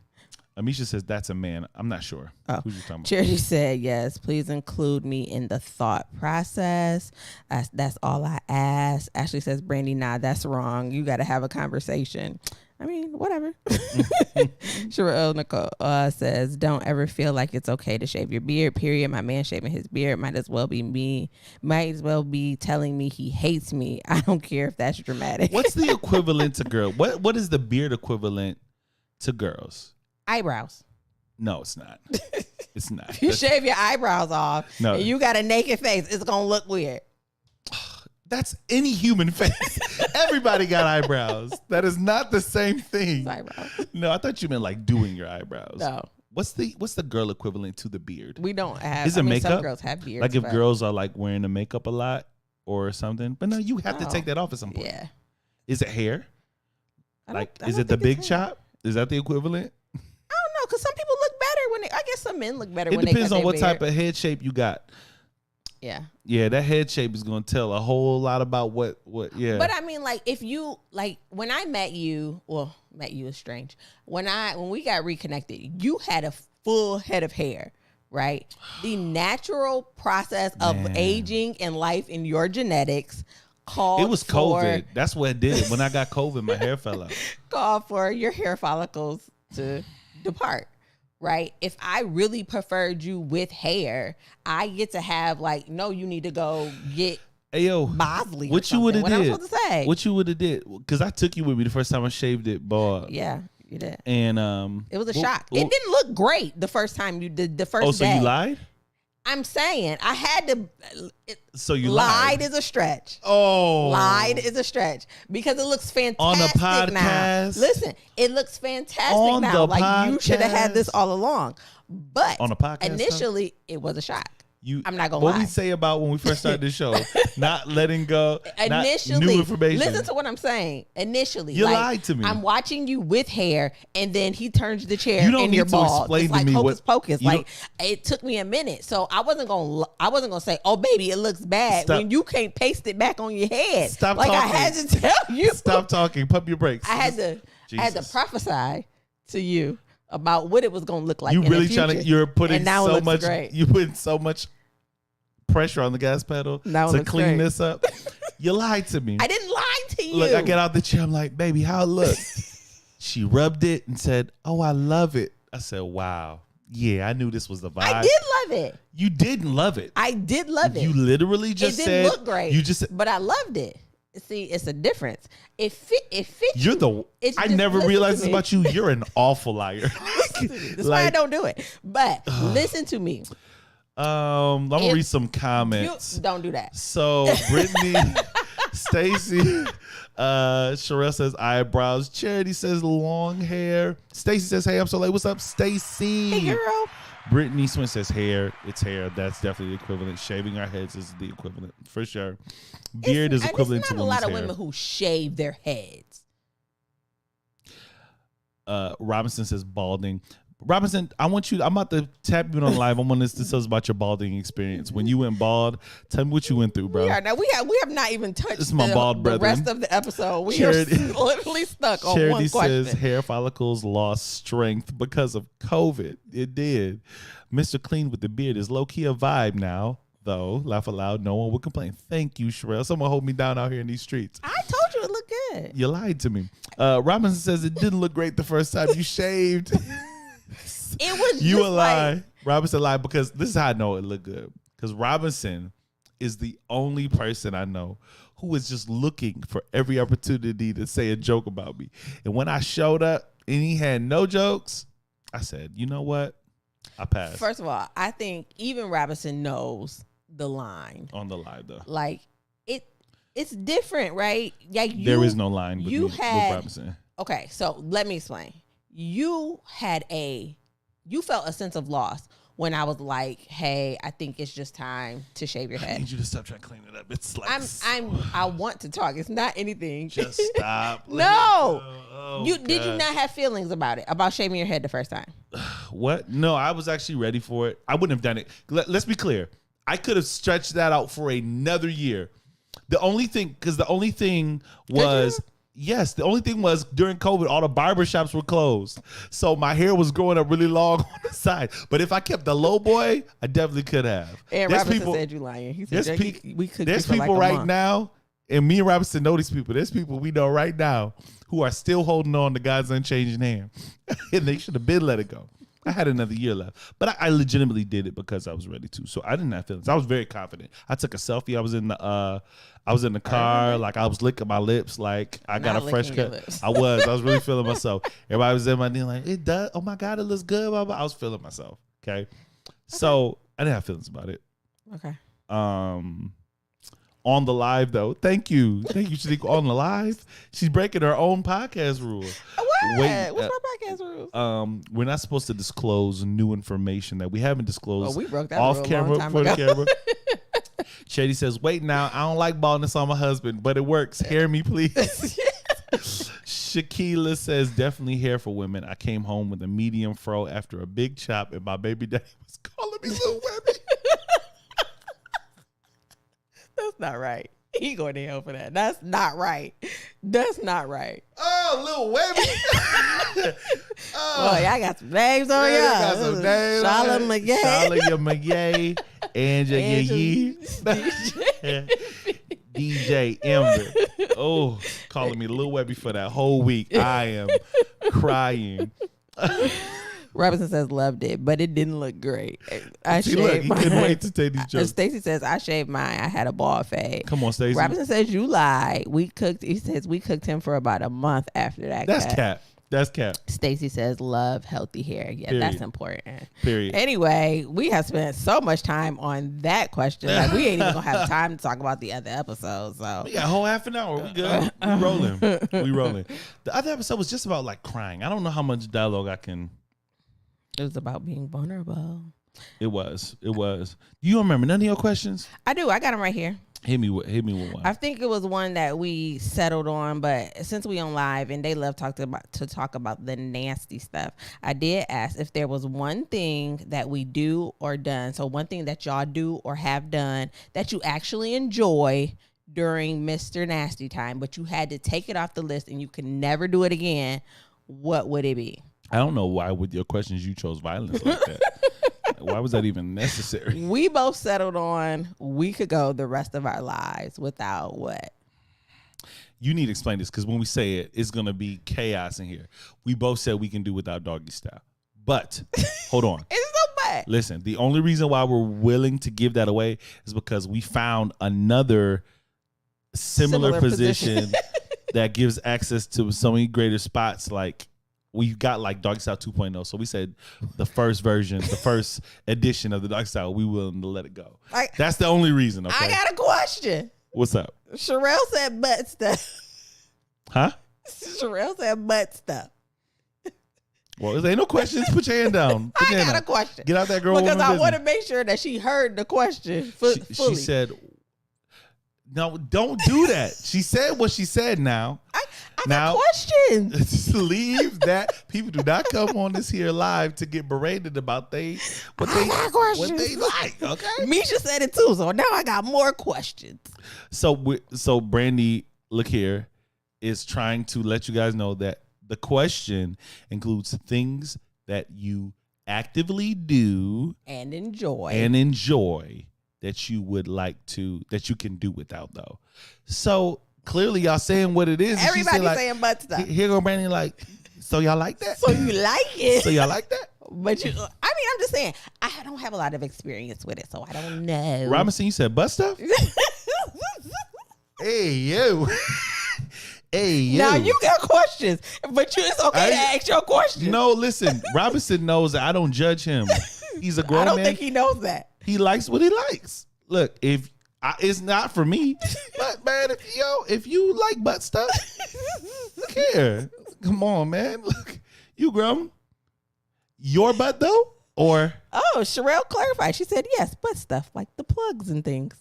Amisha says that's a man. I'm not sure. Oh, who's you talking about? Charity said, "Yes, please include me in the thought process. That's all I ask." Ashley says, "Brandy, nah, that's wrong. You got to have a conversation." I mean, whatever. Cheryl Nicole says, "Don't ever feel like it's okay to shave your beard, period. My man shaving his beard might as well be me. Might as well be telling me he hates me. I don't care if that's dramatic." What's the equivalent to girl? What is the beard equivalent to girls? Eyebrows. No, it's not. It's not. You shave your eyebrows off No. and you got a naked face. It's going to look weird. That's any human face. Everybody got eyebrows. That is not the same thing. It's eyebrows. No, I thought you meant like doing your eyebrows. No. What's the girl equivalent to the beard? We don't have. Is it makeup? Some girls have beards. Like if but- girls are like wearing the makeup a lot or something. But no, you have to No. take that off at some point. Yeah. Is it hair? I Like, don't is it the think big it's hair. chop? Is that the equivalent? I don't know, because some people look better when they. I guess some men look better It when they. depends cut on their what beard. type of head shape you got. Yeah. Yeah, that head shape is going to tell a whole lot about what. Yeah. But I mean, like, if you like when I met you, well, met you is strange. When we got reconnected, you had a full head of hair, right? The natural process of Man. aging and life in your genetics called it was for, COVID. That's what it did. When I got COVID, my hair fell out. called for your hair follicles to depart. Right. If I really preferred you with hair, I get to have like, no, you need to go get Hey yo, Bosley. or what you would have something. did? What I'm supposed to say? What you would have did? Because I took you with me the first time I shaved it bald. Yeah, you did. And It was a well, shock. well, It didn't look great the first time you did the first Oh, so day. you lied? I'm saying I had to. So you lied lied? is a stretch. Oh, Lied is a stretch because it looks fantastic On a now. podcast? Listen, it looks fantastic On now. the Like you should have had this podcast? all along. But On a podcast, initially, it was a shock. I'm not gonna what lie. we say about when we first started this show, not letting go, Initially, not new information. listen to what I'm saying. Initially, You like, lied to me. I'm watching you with hair, and then he turns the chair, You don't and need you're to bald. explain It's to like me hocus what- pocus. you Like it took me a minute, so I wasn't gonna say, "Oh, baby, it looks bad," Stop. when you can't paste it back on your head. Stop like talking. I had to tell you. Stop talking. Pump your brakes. I had to Jesus. prophesy to you about what it was gonna look like. You in really the trying to? future. You're putting And now it so looks much. great. You putting so much pressure on the gas pedal Now it to looks clean great. this up. You lied to me. I didn't lie to you. Look, I get out the chair. I'm like, baby, how it look? She rubbed it and said, "Oh, I love it." I said, "Wow, yeah, I knew this was the vibe." I did love it. You didn't love it. I did love it. You literally just it said didn't look great. You just said but I loved it. See, it's a difference. It fit. you're the. It's I just- never listen realized to this me. about you. You're an awful liar. That's why I don't do it. But listen to me. I'm gonna If read some You comments. don't do that. So Brittany, Stacy, Sherelle says eyebrows. Charity says long hair. Stacy says, "Hey, I'm so late. What's up, Stacy?" Hey, girl. Brittany Swin says hair. It's hair. That's definitely the equivalent. Shaving our heads is the equivalent for sure. Beard is equivalent There's to not a lot women's of hair. women who shave their heads. Robinson says balding. Robinson, I'm about to tap you on live. I want this to tell us about your balding experience. When you went bald, tell me what you went through, bro. We have not even touched This is my bald the brethren. rest of the episode. We Charity- are literally stuck on Charity one question. says hair follicles lost strength because of COVID. It did. Mr. Clean with the beard is low-key a vibe now, though. Laugh aloud. No one would complain. Thank you, Sherelle. Someone hold me down out here in these streets. I told you it looked good. You lied to me. Robinson says it didn't look great the first time you shaved. It was You just a lie. Robinson lied because this is how I know it looked good. Because Robinson is the only person I know who is just looking for every opportunity to say a joke about me. And when I showed up and he had no jokes, I said, you know what? I passed. First of all, I think even Robinson knows the line. On the live, though. Like it's different, right? Like There is no line with you me, had- with Robinson. Okay, so let me explain. You felt a sense of loss when I was like, "Hey, I think it's just time to shave your I head." need you to stop trying to clean it up. It's like I want to talk. It's not anything. just stop. Let No. it go. Oh, Did you God. not have feelings about it, about shaving your head the first time? What? No, I was actually ready for it. I wouldn't have done it. Let's be clear. I could have stretched that out for another year. The only thing was, yes, the only thing was during COVID, all the barbershops were closed. So my hair was growing up really long on the side. But if I kept the low boy, I definitely could have. And There's Robinson said you lying. He said There's, we could. there's people right now, and me and Robinson know these people. There's people we know right now who are still holding on to God's unchanging hand. And they should have been let it go. I had another year left. But I legitimately did it because I was ready to. So I didn't have feelings. I was very confident. I took a selfie. I was in the car, like I was licking my lips, like I got Not a fresh licking your cut. lips. I was really feeling myself. Everybody was in my knee like, it does. Oh my God, it looks good. Blah, blah. I was feeling myself. Okay. So I didn't have feelings about it. Okay. On the live though, thank you, Shaniqua. On the live, she's breaking her own podcast rule. What? Wait, What's my podcast rules? We're not supposed to disclose new information that we haven't disclosed. Oh, we broke that off rule a camera long time for the ago. camera. Shady says, "Wait now, I don't like baldness on my husband, but it works. Hear me, please." Shaquila says, "Definitely hair for women. I came home with a medium fro after a big chop, and my baby daddy was calling me Lil Webby." That's not right. He going to hell for that. That's not right. That's not right. Oh, Lil Webby. Oh, y'all got some names on y'all. Yeah, got some names on Charlotte it. McGay. Charlotte McGay, Angela Yee, DJ Ember. Oh, calling me Lil Webby for that whole week. I am crying. Robinson says loved it, but it didn't look great. I See, look, shaved he mine. couldn't wait to take these jokes. Stacy says I shaved mine. I had a bald fade. Come on, Stacey. Robinson says you lied. He says we cooked him for about a month after that. That's cut. cap. That's cap. Stacy says love healthy hair. Yeah, Period. that's important. Period. Anyway, we have spent so much time on that question. Like we ain't even gonna have time to talk about the other episodes. So We got a whole half an hour. We good. We rolling. We rolling. The other episode was just about like crying. I don't know how much dialogue I can. it was about being vulnerable. It was. You don't remember none of your questions? I do. I got them right here. Hit me with one. I think it was one that we settled on, but since we on live and they love to talk about the nasty stuff, I did ask if there was one thing that we do or done. So one thing that y'all do or have done that you actually enjoy during Mr. Nasty time, but you had to take it off the list and you can never do it again. What would it be? I don't know why with your questions you chose violence like that. Why was that even necessary? We both settled on we could go the rest of our lives without what? You need to explain this because when we say it, it's going to be chaos in here. We both said we can do without doggy style. But hold on. It's so bad. Listen, the only reason why we're willing to give that away is because we found another similar position that gives access to so many greater spots. Like we got like Doggy Style 2.0. So we said the first version, the first edition of the Doggy Style, we willing to let it go. That's the only reason. Okay. I got a question. What's up? Sherelle said butt stuff. Huh? Sherelle said butt stuff. Well, there ain't no questions. Put your hand down. Put I your hand got a down. question. Get out that girl. Because I want to to make sure that she heard the question fully. She said, no, don't do that. She said what she said now. I Now, questions. leave that. People do not come on this here live to get berated about what they like. Okay. Misha said it too, so now I got more questions. So Brandy, look here, is trying to let you guys know that the question includes things that you actively do and enjoy that you would like to, that you can do without though. So clearly y'all saying what it is. Everybody saying butt stuff. Here go Brandy like, so y'all like that? So you like it. So y'all like that? But I'm just saying, I don't have a lot of experience with it, so I don't know. Robinson, you said butt stuff? Hey, yo. Hey, yo. Now you got questions, but it's okay to ask your questions. No, listen. Robinson knows that I don't judge him. He's a grown man. I don't think he knows that. He likes what he likes. Look, it's not for me, but man, if you like butt stuff, look here. Come on, man. Look, you grown. Your butt though, or Sherelle clarified. She said yes, butt stuff like the plugs and things.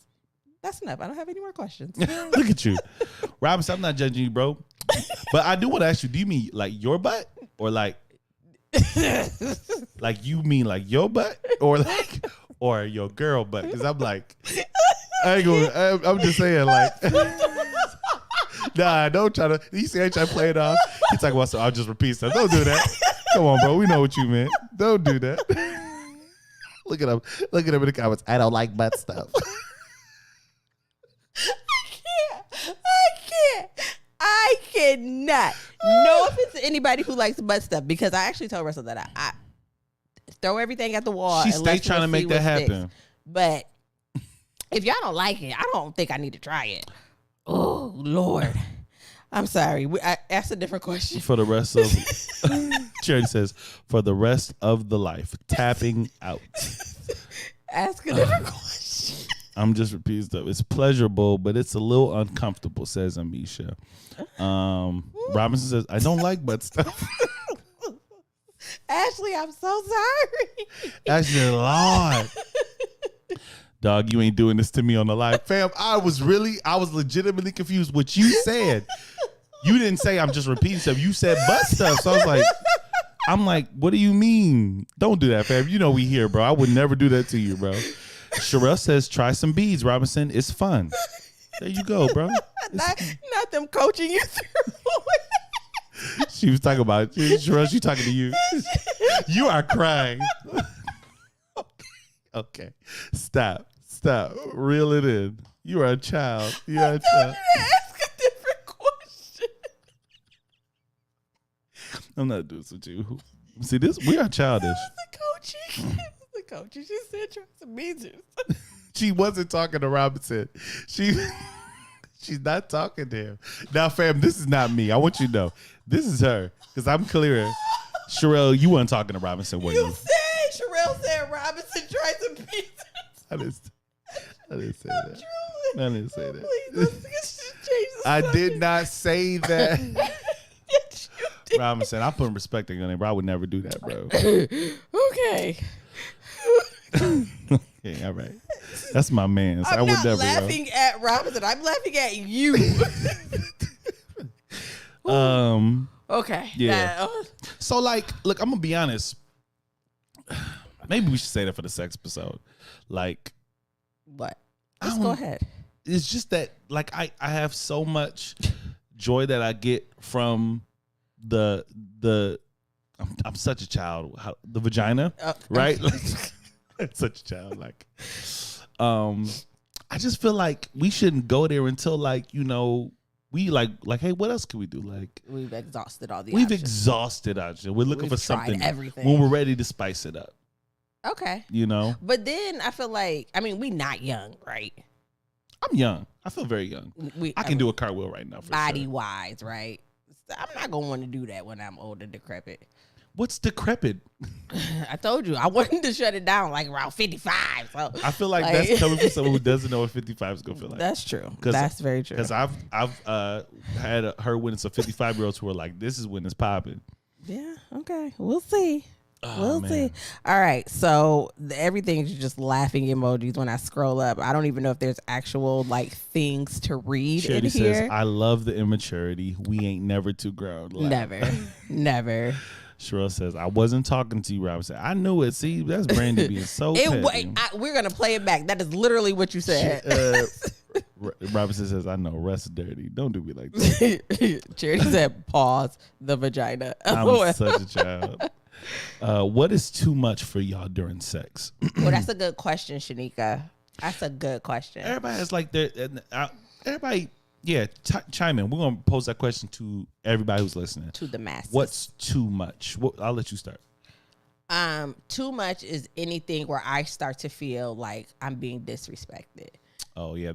That's enough. I don't have any more questions. Look at you, Robinson. I'm not judging you, bro, but I do want to ask you: do you mean like your butt, or like you mean like your butt, or your girl butt? Because I'm like, I'm just saying like. Nah, don't try to. You see, I ain't trying to play it off. He talking about, so I'll just repeat stuff. Don't do that. Come on, bro. We know what you meant. Don't do that. Look at him. Look at him in the comments. I don't like butt stuff. I cannot. No offense to anybody who likes butt stuff, because I actually told Russell that I throw everything at the wall. She stay trying to make that happen. Sticks. But if y'all don't like it, I don't think I need to try it. Oh, Lord. I'm sorry. I asked a different question. For the rest of Charity says, for the rest of the life, tapping out. Ask a different question. I'm just repeating stuff. It's pleasurable, but it's a little uncomfortable, says Amisha. Robinson says, I don't like butt stuff. Ashley, I'm so sorry. Ashley, Lord. Dog, you ain't doing this to me on the live. Fam, I was legitimately confused what you said. You didn't say I'm just repeating stuff. You said butt stuff. So I'm like, what do you mean? Don't do that, fam. You know we here, bro. I would never do that to you, bro. Sherelle says, try some beads, Robinson. It's fun. There you go, bro. Not them coaching you through. She was talking about Sherelle. She talking to you. You are crying. Okay. Stop. Reel it in. You are a child. You are a child. Ask a different question. I'm not doing this with you. See this? We are childish. The coaching. She said try some beads. She wasn't talking to Robinson. She's not talking to him. Now, fam, this is not me. I want you to know. This is her. Because I'm clear. Sherelle, you weren't talking to Robinson, were you? You said Sherelle said Robinson tried some pizza. I didn't say that. I didn't say that. Please, let's change the I subject. did not say that. Yes, you did. Robinson, I'm putting respect on your name, bro. I would never do that, bro. Okay. Okay, all right. That's my man. So I I'm would not never. laughing at Robinson. I'm laughing at you. Okay. Yeah. So, like, look, I'm gonna be honest. Maybe we should say that for the sex episode. Like, what? Let's go ahead. It's just that, like, I have so much joy that I get from the I'm such a child. The vagina, right? Like, I'm such a child. Like, I just feel like we shouldn't go there until, like, you know, we like, hey, what else can we do? Like, we've exhausted all the We've options. exhausted options. We're looking We've for tried something everything. when we're ready to spice it up. Okay. You know? But then I feel like, I mean, we not young, right? I'm young. I feel very young. I can do a cartwheel right now for body sure. wise, right? I'm not going to want to do that when I'm old and decrepit. What's decrepit? I told you, I wanted to shut it down like around 55. So I feel like that's coming from someone who doesn't know what 55 is going to feel like. That's true. That's very true. Because I've heard when it's a 55-year-olds who are like, this is when it's popping. Yeah, okay. We'll see. We'll man. see. All right. So everything's just laughing emojis when I scroll up. I don't even know if there's actual like things to read Charity in here. says, I love the immaturity. We ain't never too grown. Laugh. Never. Never. Sherelle says, I wasn't talking to you, Robinson. I knew it. See, that's Brandy being so petty. We're going to play it back. That is literally what you said. Robinson says, I know, rest dirty. Don't do me like that. Charity said, pause the vagina. I'm such a child. What is too much for y'all during sex? Well, that's a good question, Shanika. That's a good question. Everybody has like their, everybody, yeah, chime in. We're going to pose that question to everybody who's listening. To the masses. What's too much? I'll let you start. Too much is anything where I start to feel like I'm being disrespected. Oh, yeah.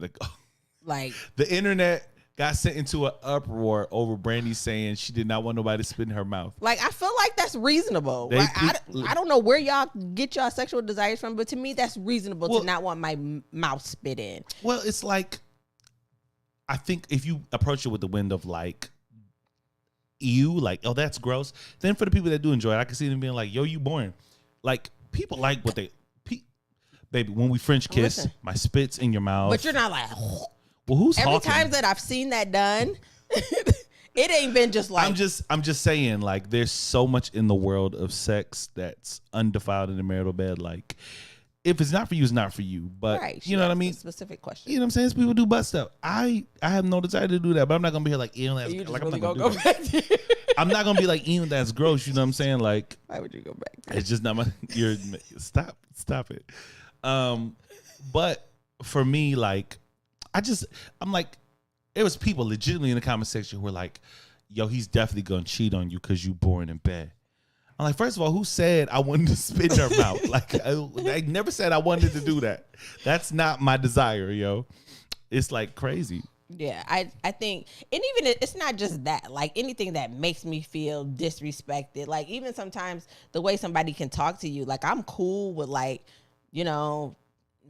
Like The internet got sent into an uproar over Brandy saying she did not want nobody to spit in her mouth. Like, I feel like that's reasonable. They Like, I don't know where y'all get y'all sexual desires from, but to me, that's reasonable Well, to not want my mouth spit in. Well, it's like, I think if you approach it with the wind of like, ew, like, oh, that's gross. Then for the people that do enjoy it, I can see them being like, yo, you boring. Like, people like what they, baby, when we French kiss, Listen. my spit's in your mouth. But you're not like, Well, who's every hawking? time that I've seen that done, it ain't been just like, I'm just saying, like, there's so much in the world of sex that's undefiled in the marital bed. Like, if it's not for you, it's not for you. But right. you know what I mean? Specific question. You know what I'm saying? People do butt stuff. I have no desire to do that, but I'm not gonna be here like, ew, that's You just like, really I'm not gonna gonna go do that. back to I'm not gonna be like, ew, that's gross. You know what I'm saying? Like, Why would you go back to it's just not my. You're stop it. But for me, like, I'm like, it was people legitimately in the comment section who were like, yo, he's definitely gonna cheat on you because you boring in bed. I'm like, first of all, who said I wanted to spit in her mouth? Like, I never said I wanted to do that. That's not my desire, yo. It's like crazy. Yeah, I think, and even it's not just that, like anything that makes me feel disrespected, like even sometimes the way somebody can talk to you, like I'm cool with like, you know,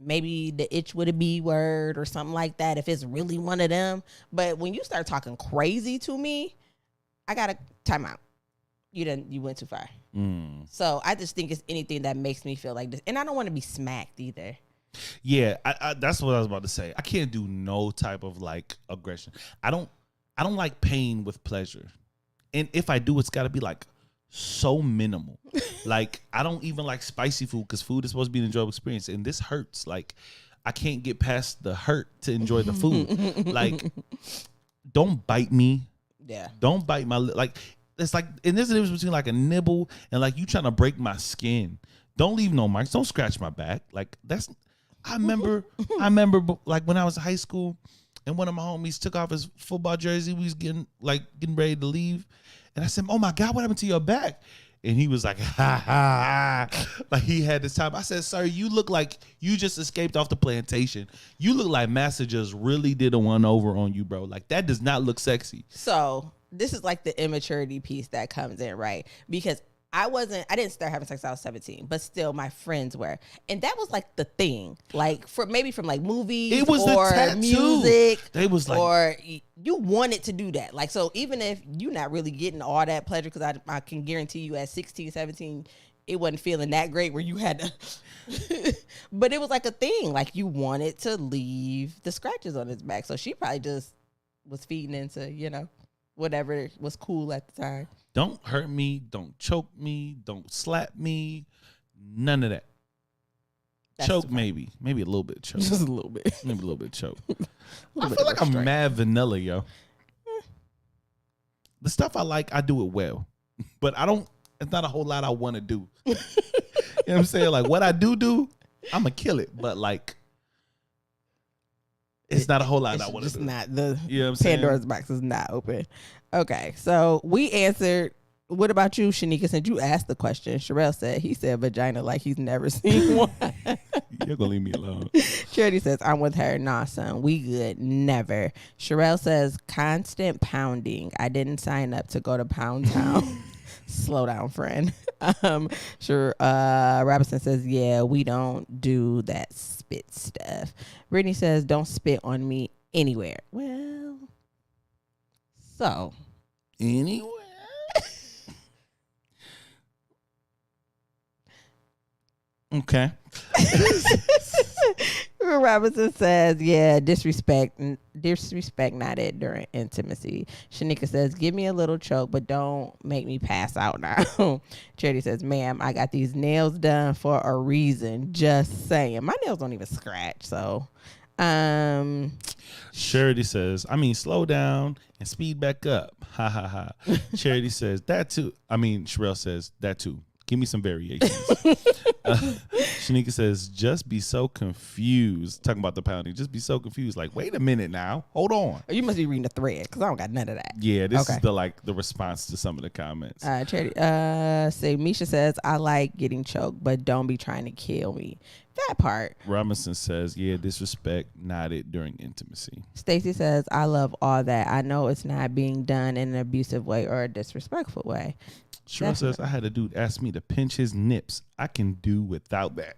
maybe the itch with a B word or something like that if it's really one of them. But when you start talking crazy to me, I gotta time out. You went too far. So I just think it's anything that makes me feel like this, and I don't want to be smacked either. Yeah, I that's what I was about to say. I can't do no type of like aggression. I don't like pain with pleasure, and if I do, it's got to be like so minimal. Like, I don't even like spicy food because food is supposed to be an enjoyable experience, and this hurts. Like, I can't get past the hurt to enjoy the food. Like, don't bite me. Yeah. Don't bite my lip. Like, it's like, and there's a difference between like a nibble and like you trying to break my skin. Don't leave no marks. Don't scratch my back. Like, that's. I remember like when I was in high school and one of my homies took off his football jersey. We was getting ready to leave. And I said, oh my God, what happened to your back? And he was like, ha, ha, ha. Like he had this time. I said, sir, you look like you just escaped off the plantation. You look like Massa just really did a one over on you, bro. Like, that does not look sexy. So this is like the immaturity piece that comes in, right? Because I didn't start having sex when I was 17, but still my friends were. And that was like the thing. Like from like movies It was or the tattoo. music. They was like, or you wanted to do that. Like, so even if you're not really getting all that pleasure, because I can guarantee you at 16, 17, it wasn't feeling that great where you had to, but it was like a thing. Like you wanted to leave the scratches on his back. So she probably just was feeding into, you know, whatever was cool at the time. don't hurt me, don't choke me, don't slap me, none of that. That's Choke fine. maybe a little bit choke. Just a little bit. Maybe a little bit choke. I little bit feel like I'm restraint. mad vanilla, yo. The stuff I like, I do it well, but it's not a whole lot I want to do. You know what I'm saying? Like what I do, I'm gonna kill it, but like it's not a whole lot It's I want to just do. not the You know what I'm saying? Pandora's box is not open. Okay, so we answered. What about you, Shanika? Since you asked the question, Sherelle said he said vagina like he's never seen one. You're gonna leave me alone. Charity says I'm with her. Nah, son, we good. Never. Sherelle says constant pounding. I didn't sign up to go to Pound Town. Slow down, friend. Robinson says, yeah, we don't do that spit stuff. Brittany says, don't spit on me anywhere. Well, so Anywhere. Okay. Robinson says, yeah, disrespect not it during intimacy. Shanika says, give me a little choke, but don't make me pass out now. Charity says, ma'am, I got these nails done for a reason. Just saying. My nails don't even scratch, so Charity says, I mean, slow down and speed back up. Ha ha ha. Charity says, that too. I mean, Sherelle says, that too. Give me some variations. Shanika says, just be so confused. Talking about the pounding. Just be so confused. Like, wait a minute now. Hold on. you must be reading the thread because I don't got none of that. Yeah, this Okay. is the response to some of the comments. Charity, say Misha says, I like getting choked, but don't be trying to kill me. That part. Robinson says, yeah, disrespect not it during intimacy. Stacy says, I love all that. I know it's not being done in an abusive way or a disrespectful way. Cheryl says, I had a dude ask me to pinch his nips. I can do without that.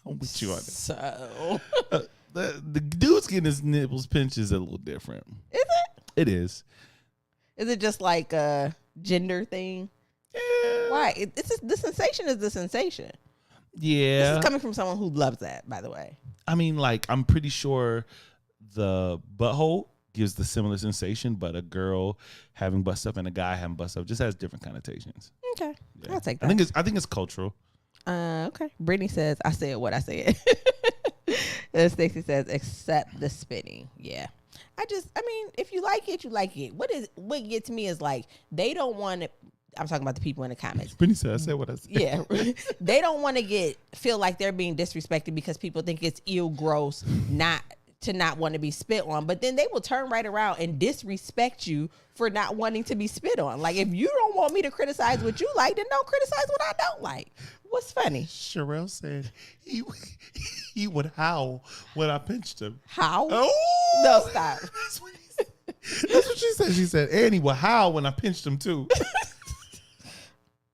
I'm with you on that. So, The dude's getting his nipples pinched is a little different. is it? It is. Is it just like a gender thing? Yeah. Why? The sensation is the sensation. Yeah. This is coming from someone who loves that, by the way. I mean, like, I'm pretty sure the butthole gives the similar sensation, but a girl having butt stuff and a guy having butt stuff just has different connotations. Okay. Yeah. I'll take that. I think it's cultural. Okay. Brittany says, I said what I said. Stacey says, accept the spitting. Yeah. I mean, if you like it, you like it. What gets me is like, they don't want to, I'm talking about the people in the comments. Brittany said, I said what I said. Yeah. They don't want to feel like they're being disrespected because people think it's ill gross not want to be spit on, but then they will turn right around and disrespect you for not wanting to be spit on. Like, if you don't want me to criticize what you like, then don't criticize what I don't like. What's funny? Sherelle said he would howl when I pinched him. How? Oh, No, stop. That's what he said. That's what she said. She said, and he would howl when I pinched him too.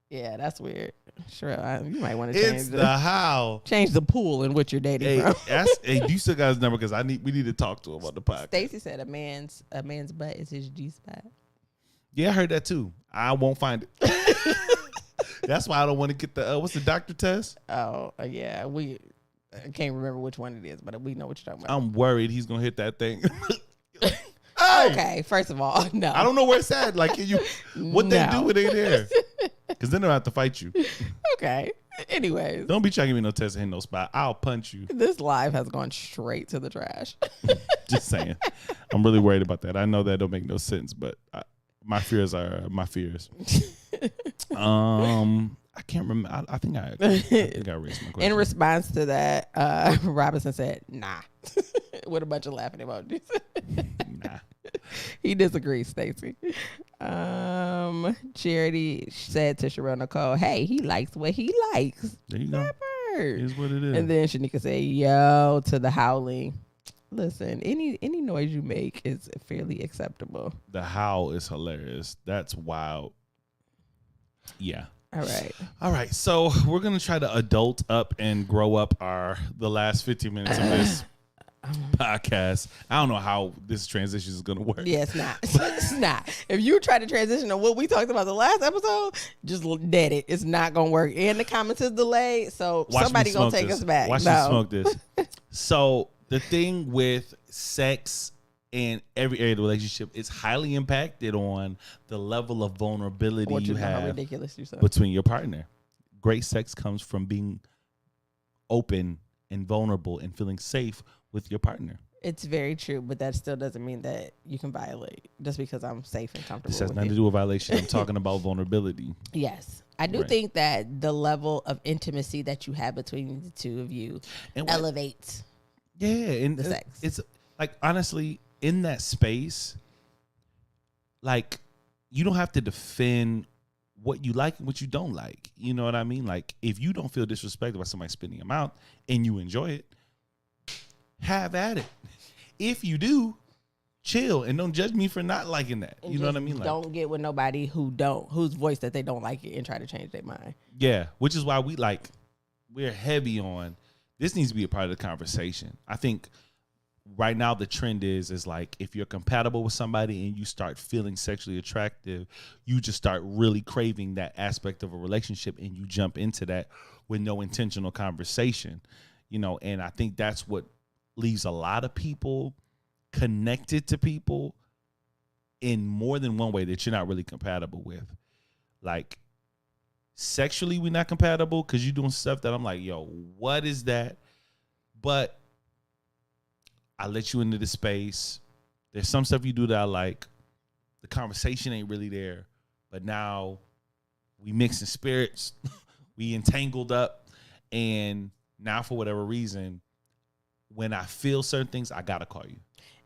Yeah, that's weird. Sure, you might want to It's the howl. change the pool in which you're dating Hey, from. hey, you still got his number because we need to talk to him on the podcast. Stacy said a man's butt is his G spot. Yeah, I heard that too. I won't find it. That's why I don't want to get the what's the doctor test? Oh, yeah. I can't remember which one it is, but we know what you're talking about. I'm worried he's gonna hit that thing. Hey! Okay, first of all, no. I don't know where it's at. Like, what they No. do when they there? Because then they'll have to fight you. Okay. Anyways, Don't be trying to give me no test and hit no spot. I'll punch you. this live has gone straight to the trash. Just saying. I'm really worried about that. I know that don't make no sense, but my fears are my fears. I can't remember. I think I raised my question. In response to that, Robinson said, nah, with a bunch of laughing emojis. Nah. He disagrees, Stacy. Charity said to Sherelle Nicole, hey, he likes what he likes. There you go. Pepper. Here's what it is. And then Shanika said, yo, to the howling. Listen, any noise you make is fairly acceptable. The howl is hilarious. That's wild. Yeah. All right. So we're gonna try to adult up and grow up the last 15 minutes of this podcast. I don't know how this transition is gonna work. Yeah, it's not. It's not. If you try to transition to what we talked about the last episode, just dead it. It's not gonna work. And the comments is delayed, so Watch somebody me gonna smoke take this. us back. Watch No. me smoke this. So the thing with sex in every area of the relationship is highly impacted on the level of vulnerability What you know how have ridiculous you sound. between your partner. Great sex comes from being open and vulnerable and feeling safe with your partner. It's very true, but that still doesn't mean that you can violate just because I'm safe and comfortable This has with nothing you. to do with violation. I'm talking about vulnerability. Yes. I do Right. think that the level of intimacy that you have between the two of you And what- elevates. Yeah, and The sex. it's like, honestly, in that space, like, you don't have to defend what you like and what you don't like. You know what I mean? Like, if you don't feel disrespected by somebody spitting them out and you enjoy it, have at it. If you do, chill and don't judge me for not liking that. And You know what I just mean? Like, don't get with nobody whose voice that they don't like it and try to change their mind. yeah, which is why we're heavy on this needs to be a part of the conversation. I think right now the trend is like if you're compatible with somebody and you start feeling sexually attractive, you just start really craving that aspect of a relationship and you jump into that with no intentional conversation, you know. And I think that's what leaves a lot of people connected to people in more than one way that you're not really compatible with. Like sexually we're not compatible because you're doing stuff that I'm like, yo, what is that? But I let you into the space. There's some stuff you do that I like. The conversation ain't really there. But now we mixing spirits. We entangled up. And now for whatever reason, when I feel certain things, I got to call you.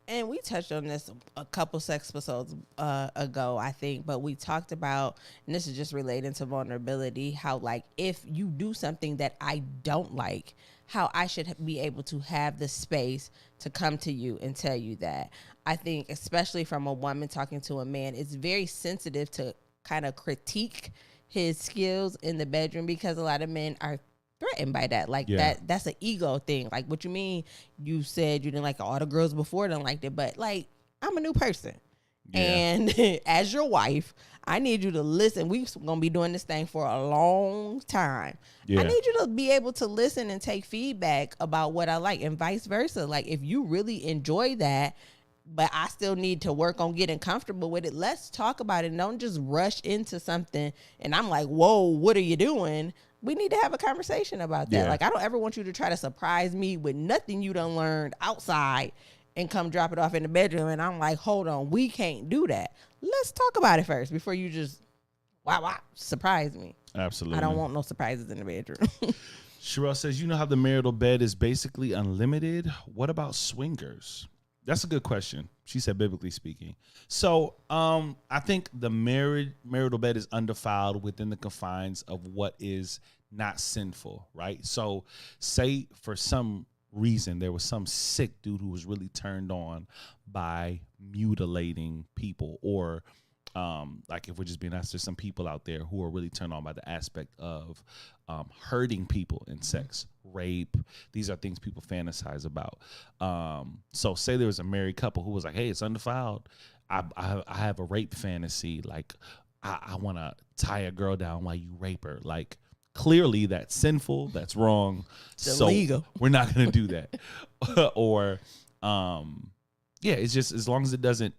And we touched on this a couple sex episodes ago, I think, but we talked about, and this is just relating to vulnerability, how like if you do something that I don't like, how I should be able to have the space to come to you and tell you that. I think especially from a woman talking to a man, it's very sensitive to kind of critique his skills in the bedroom because a lot of men are threatened by that. Like that's an ego thing. Like, what you mean? You said you didn't like all the girls before didn't like it, but like I'm a new person. Yeah. And as your wife, I need you to listen. We're going to be doing this thing for a long time. Yeah. I need you to be able to listen and take feedback about what I like and vice versa. Like if you really enjoy that, but I still need to work on getting comfortable with it, let's talk about it. Don't just rush into something and I'm like, whoa, what are you doing? We need to have a conversation about that. Yeah. Like, I don't ever want you to try to surprise me with nothing you done learned outside and come drop it off in the bedroom. And I'm like, hold on, we can't do that. Let's talk about it first before you just, wow, surprise me. Absolutely. I don't want no surprises in the bedroom. Sherelle says, you know how the marital bed is basically unlimited? What about swingers? That's a good question. She said, biblically speaking. So I think the marital bed is undefiled within the confines of what is not sinful, right? So say for some reason there was some sick dude who was really turned on by mutilating people, or like if we're just being honest, there's some people out there who are really turned on by the aspect of hurting people in sex, rape. These are things people fantasize about. So say there was a married couple who was like, hey, it's undefiled. I have a rape fantasy. Like I want to tie a girl down while you rape her. Like clearly that's sinful. That's wrong. It's illegal. We're not going to do that. Or yeah, it's just as long as it doesn't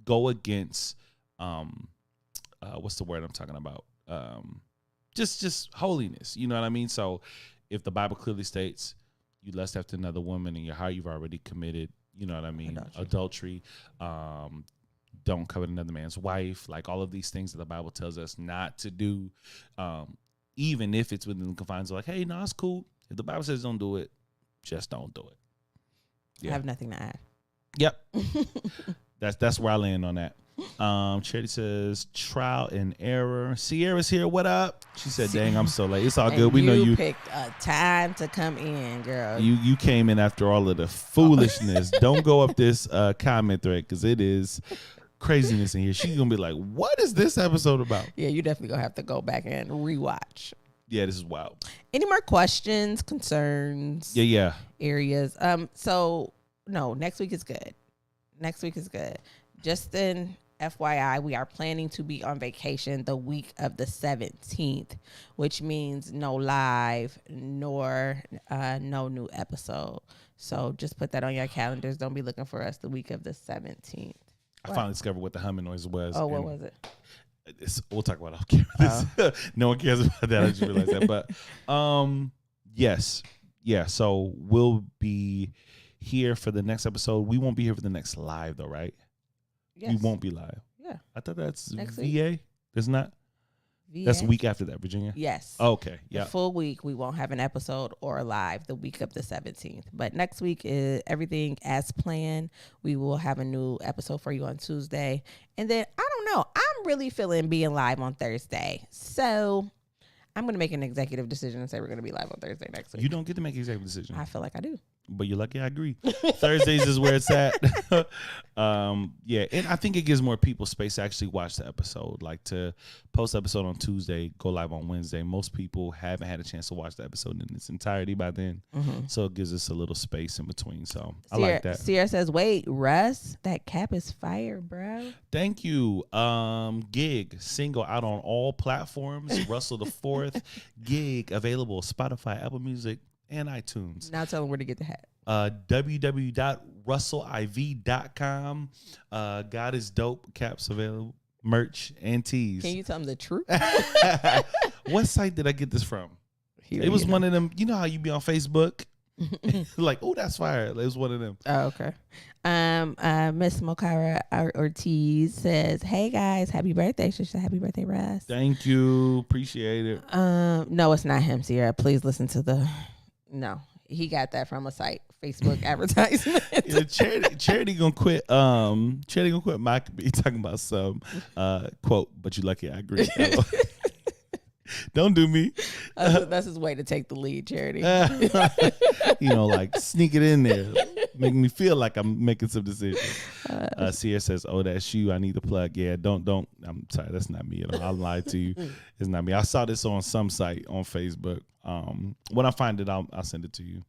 go against what's the word I'm talking about? Just holiness. You know what I mean? So if the Bible clearly states you lust after another woman in your heart, you've already committed, you know what I mean? Adultery. Don't covet another man's wife. Like all of these things that the Bible tells us not to do, even if it's within the confines of like, hey, no, it's cool. If the Bible says don't do it, just don't do it. Yeah. I have nothing to add. Yep. That's where I land on that. Charity says trial and error. Sierra's here. What up? She said, dang, I'm so late. It's all good. We know you picked a time to come in, girl. You came in after all of the foolishness. Don't go up this comment thread because it is craziness in here. She's gonna be like, what is this episode about? Yeah, you definitely gonna have to go back and rewatch. Yeah, this is wild. Any more questions, concerns? Yeah. Areas. So no, next week is good. Justin, FYI, we are planning to be on vacation the week of the 17th, which means no live nor no new episode. So just put that on your calendars. Don't be looking for us the week of the 17th. I finally discovered what the humming noise was. Oh, what was it? We'll talk about it off camera. No one cares about that. I just realized that. But yes. Yeah, so we'll be here for the next episode. We won't be here for the next live though, right? Yes. You won't be live. Yeah. I thought that's next VA. Week. There's not. VA? That's a week after that, Virginia. Yes. Okay. Yeah. The full week we won't have an episode or live the week of the 17th. But next week is everything as planned. We will have a new episode for you on Tuesday. And then I don't know. I'm really feeling being live on Thursday. So I'm going to make an executive decision and say we're going to be live on Thursday next week. You don't get to make executive decisions. I feel like I do. but you're lucky I agree. Thursdays is where it's at. Yeah, and I think it gives more people space to actually watch the episode. Like to post episode on Tuesday, go live on Wednesday. Most people haven't had a chance to watch the episode in its entirety by then. So it gives us a little space in between. So I like that. Sierra says, wait, Russ, that cap is fire, bro. Thank you. Gig single out on all platforms. Russell the Fourth. Gig available Spotify, Apple Music, and iTunes. Now tell them where to get the hat. www.russelliv.com. God is dope. Caps available. Merch and tees. Can you tell them the truth? What site did I get this from? It was one of them. You know how you be on Facebook? Like, oh, that's fire. It was one of them. Oh, okay. Miss Mokara Ortiz says, "Hey guys, happy birthday!" She said, "Happy birthday, Russ." Thank you. Appreciate it. No, it's not him, Sierra. Please listen to the. No, he got that from a site, Facebook advertisement. Yeah, charity gonna quit. Charity gonna quit. Mike be talking about some quote, but you lucky I agree. Don't do me. That's his way to take the lead, Charity. You know, like sneak it in there, make me feel like I'm making some decisions. Cia says, "Oh, that's you. I need to plug." Yeah, don't. I'm sorry, that's not me at all. I lied to you. It's not me. I saw this on some site on Facebook. When I find it, I'll send it to you.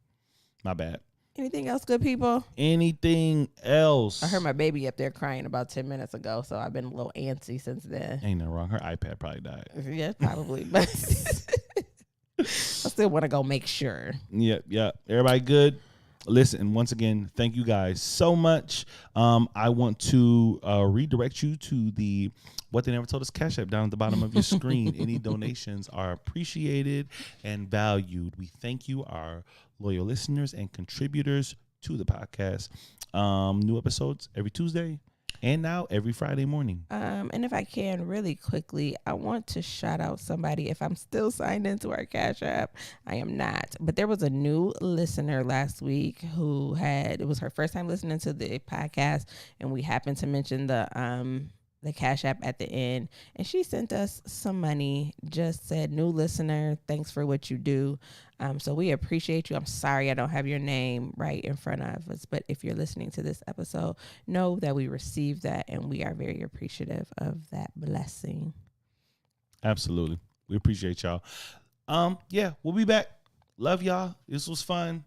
My bad. Anything else, good people? Anything else? I heard my baby up there crying about 10 minutes ago, so I've been a little antsy since then. Ain't nothing wrong. Her iPad probably died. Yeah, probably. But I still want to go make sure. Yep. Everybody good? Listen, once again, thank you guys so much. I want to redirect you to the What They Never Told Us Cash App down at the bottom of your screen. Any donations are appreciated and valued. We thank you, our loyal listeners and contributors to the podcast. New episodes every Tuesday and now every Friday morning. And if I can really quickly, I want to shout out somebody. If I'm still signed into our Cash App, I am not. But there was a new listener last week who it was her first time listening to the podcast, and we happened to mention the Cash App at the end, and she sent us some money. Just said, "New listener, thanks for what you do." So we appreciate you. I'm sorry I don't have your name right in front of us, but if you're listening to this episode, know that we received that, and we are very appreciative of that blessing. Absolutely. We appreciate y'all. Yeah, we'll be back. Love y'all. This was fun.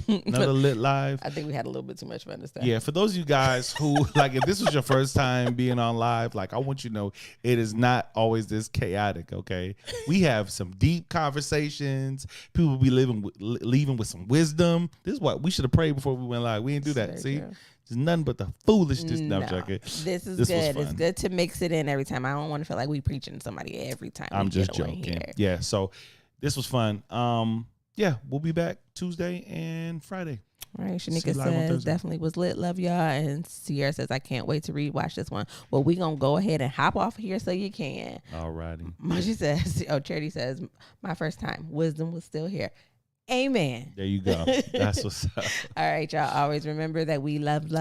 Another lit live. I think we had a little bit too much fun this time. Yeah, for those of you guys who, like, if this was your first time being on live, like, I want you to know it is not always this chaotic, okay? We have some deep conversations. People be leaving with some wisdom. This is what we should have prayed before we went live. We didn't do that. See? There's nothing but the foolishness. No, this is good. It's good to mix it in every time. I don't want to feel like we preaching to somebody every time. I'm just joking. Yeah, so this was fun. Yeah, we'll be back Tuesday and Friday. All right, Shanika says definitely was lit. Love y'all. And Sierra says, I can't wait to rewatch this one. Well, we gonna go ahead and hop off here so you can. All righty. She says, Charity says, my first time. Wisdom was still here. Amen. There you go. That's what's up. All right, y'all. Always remember that we love.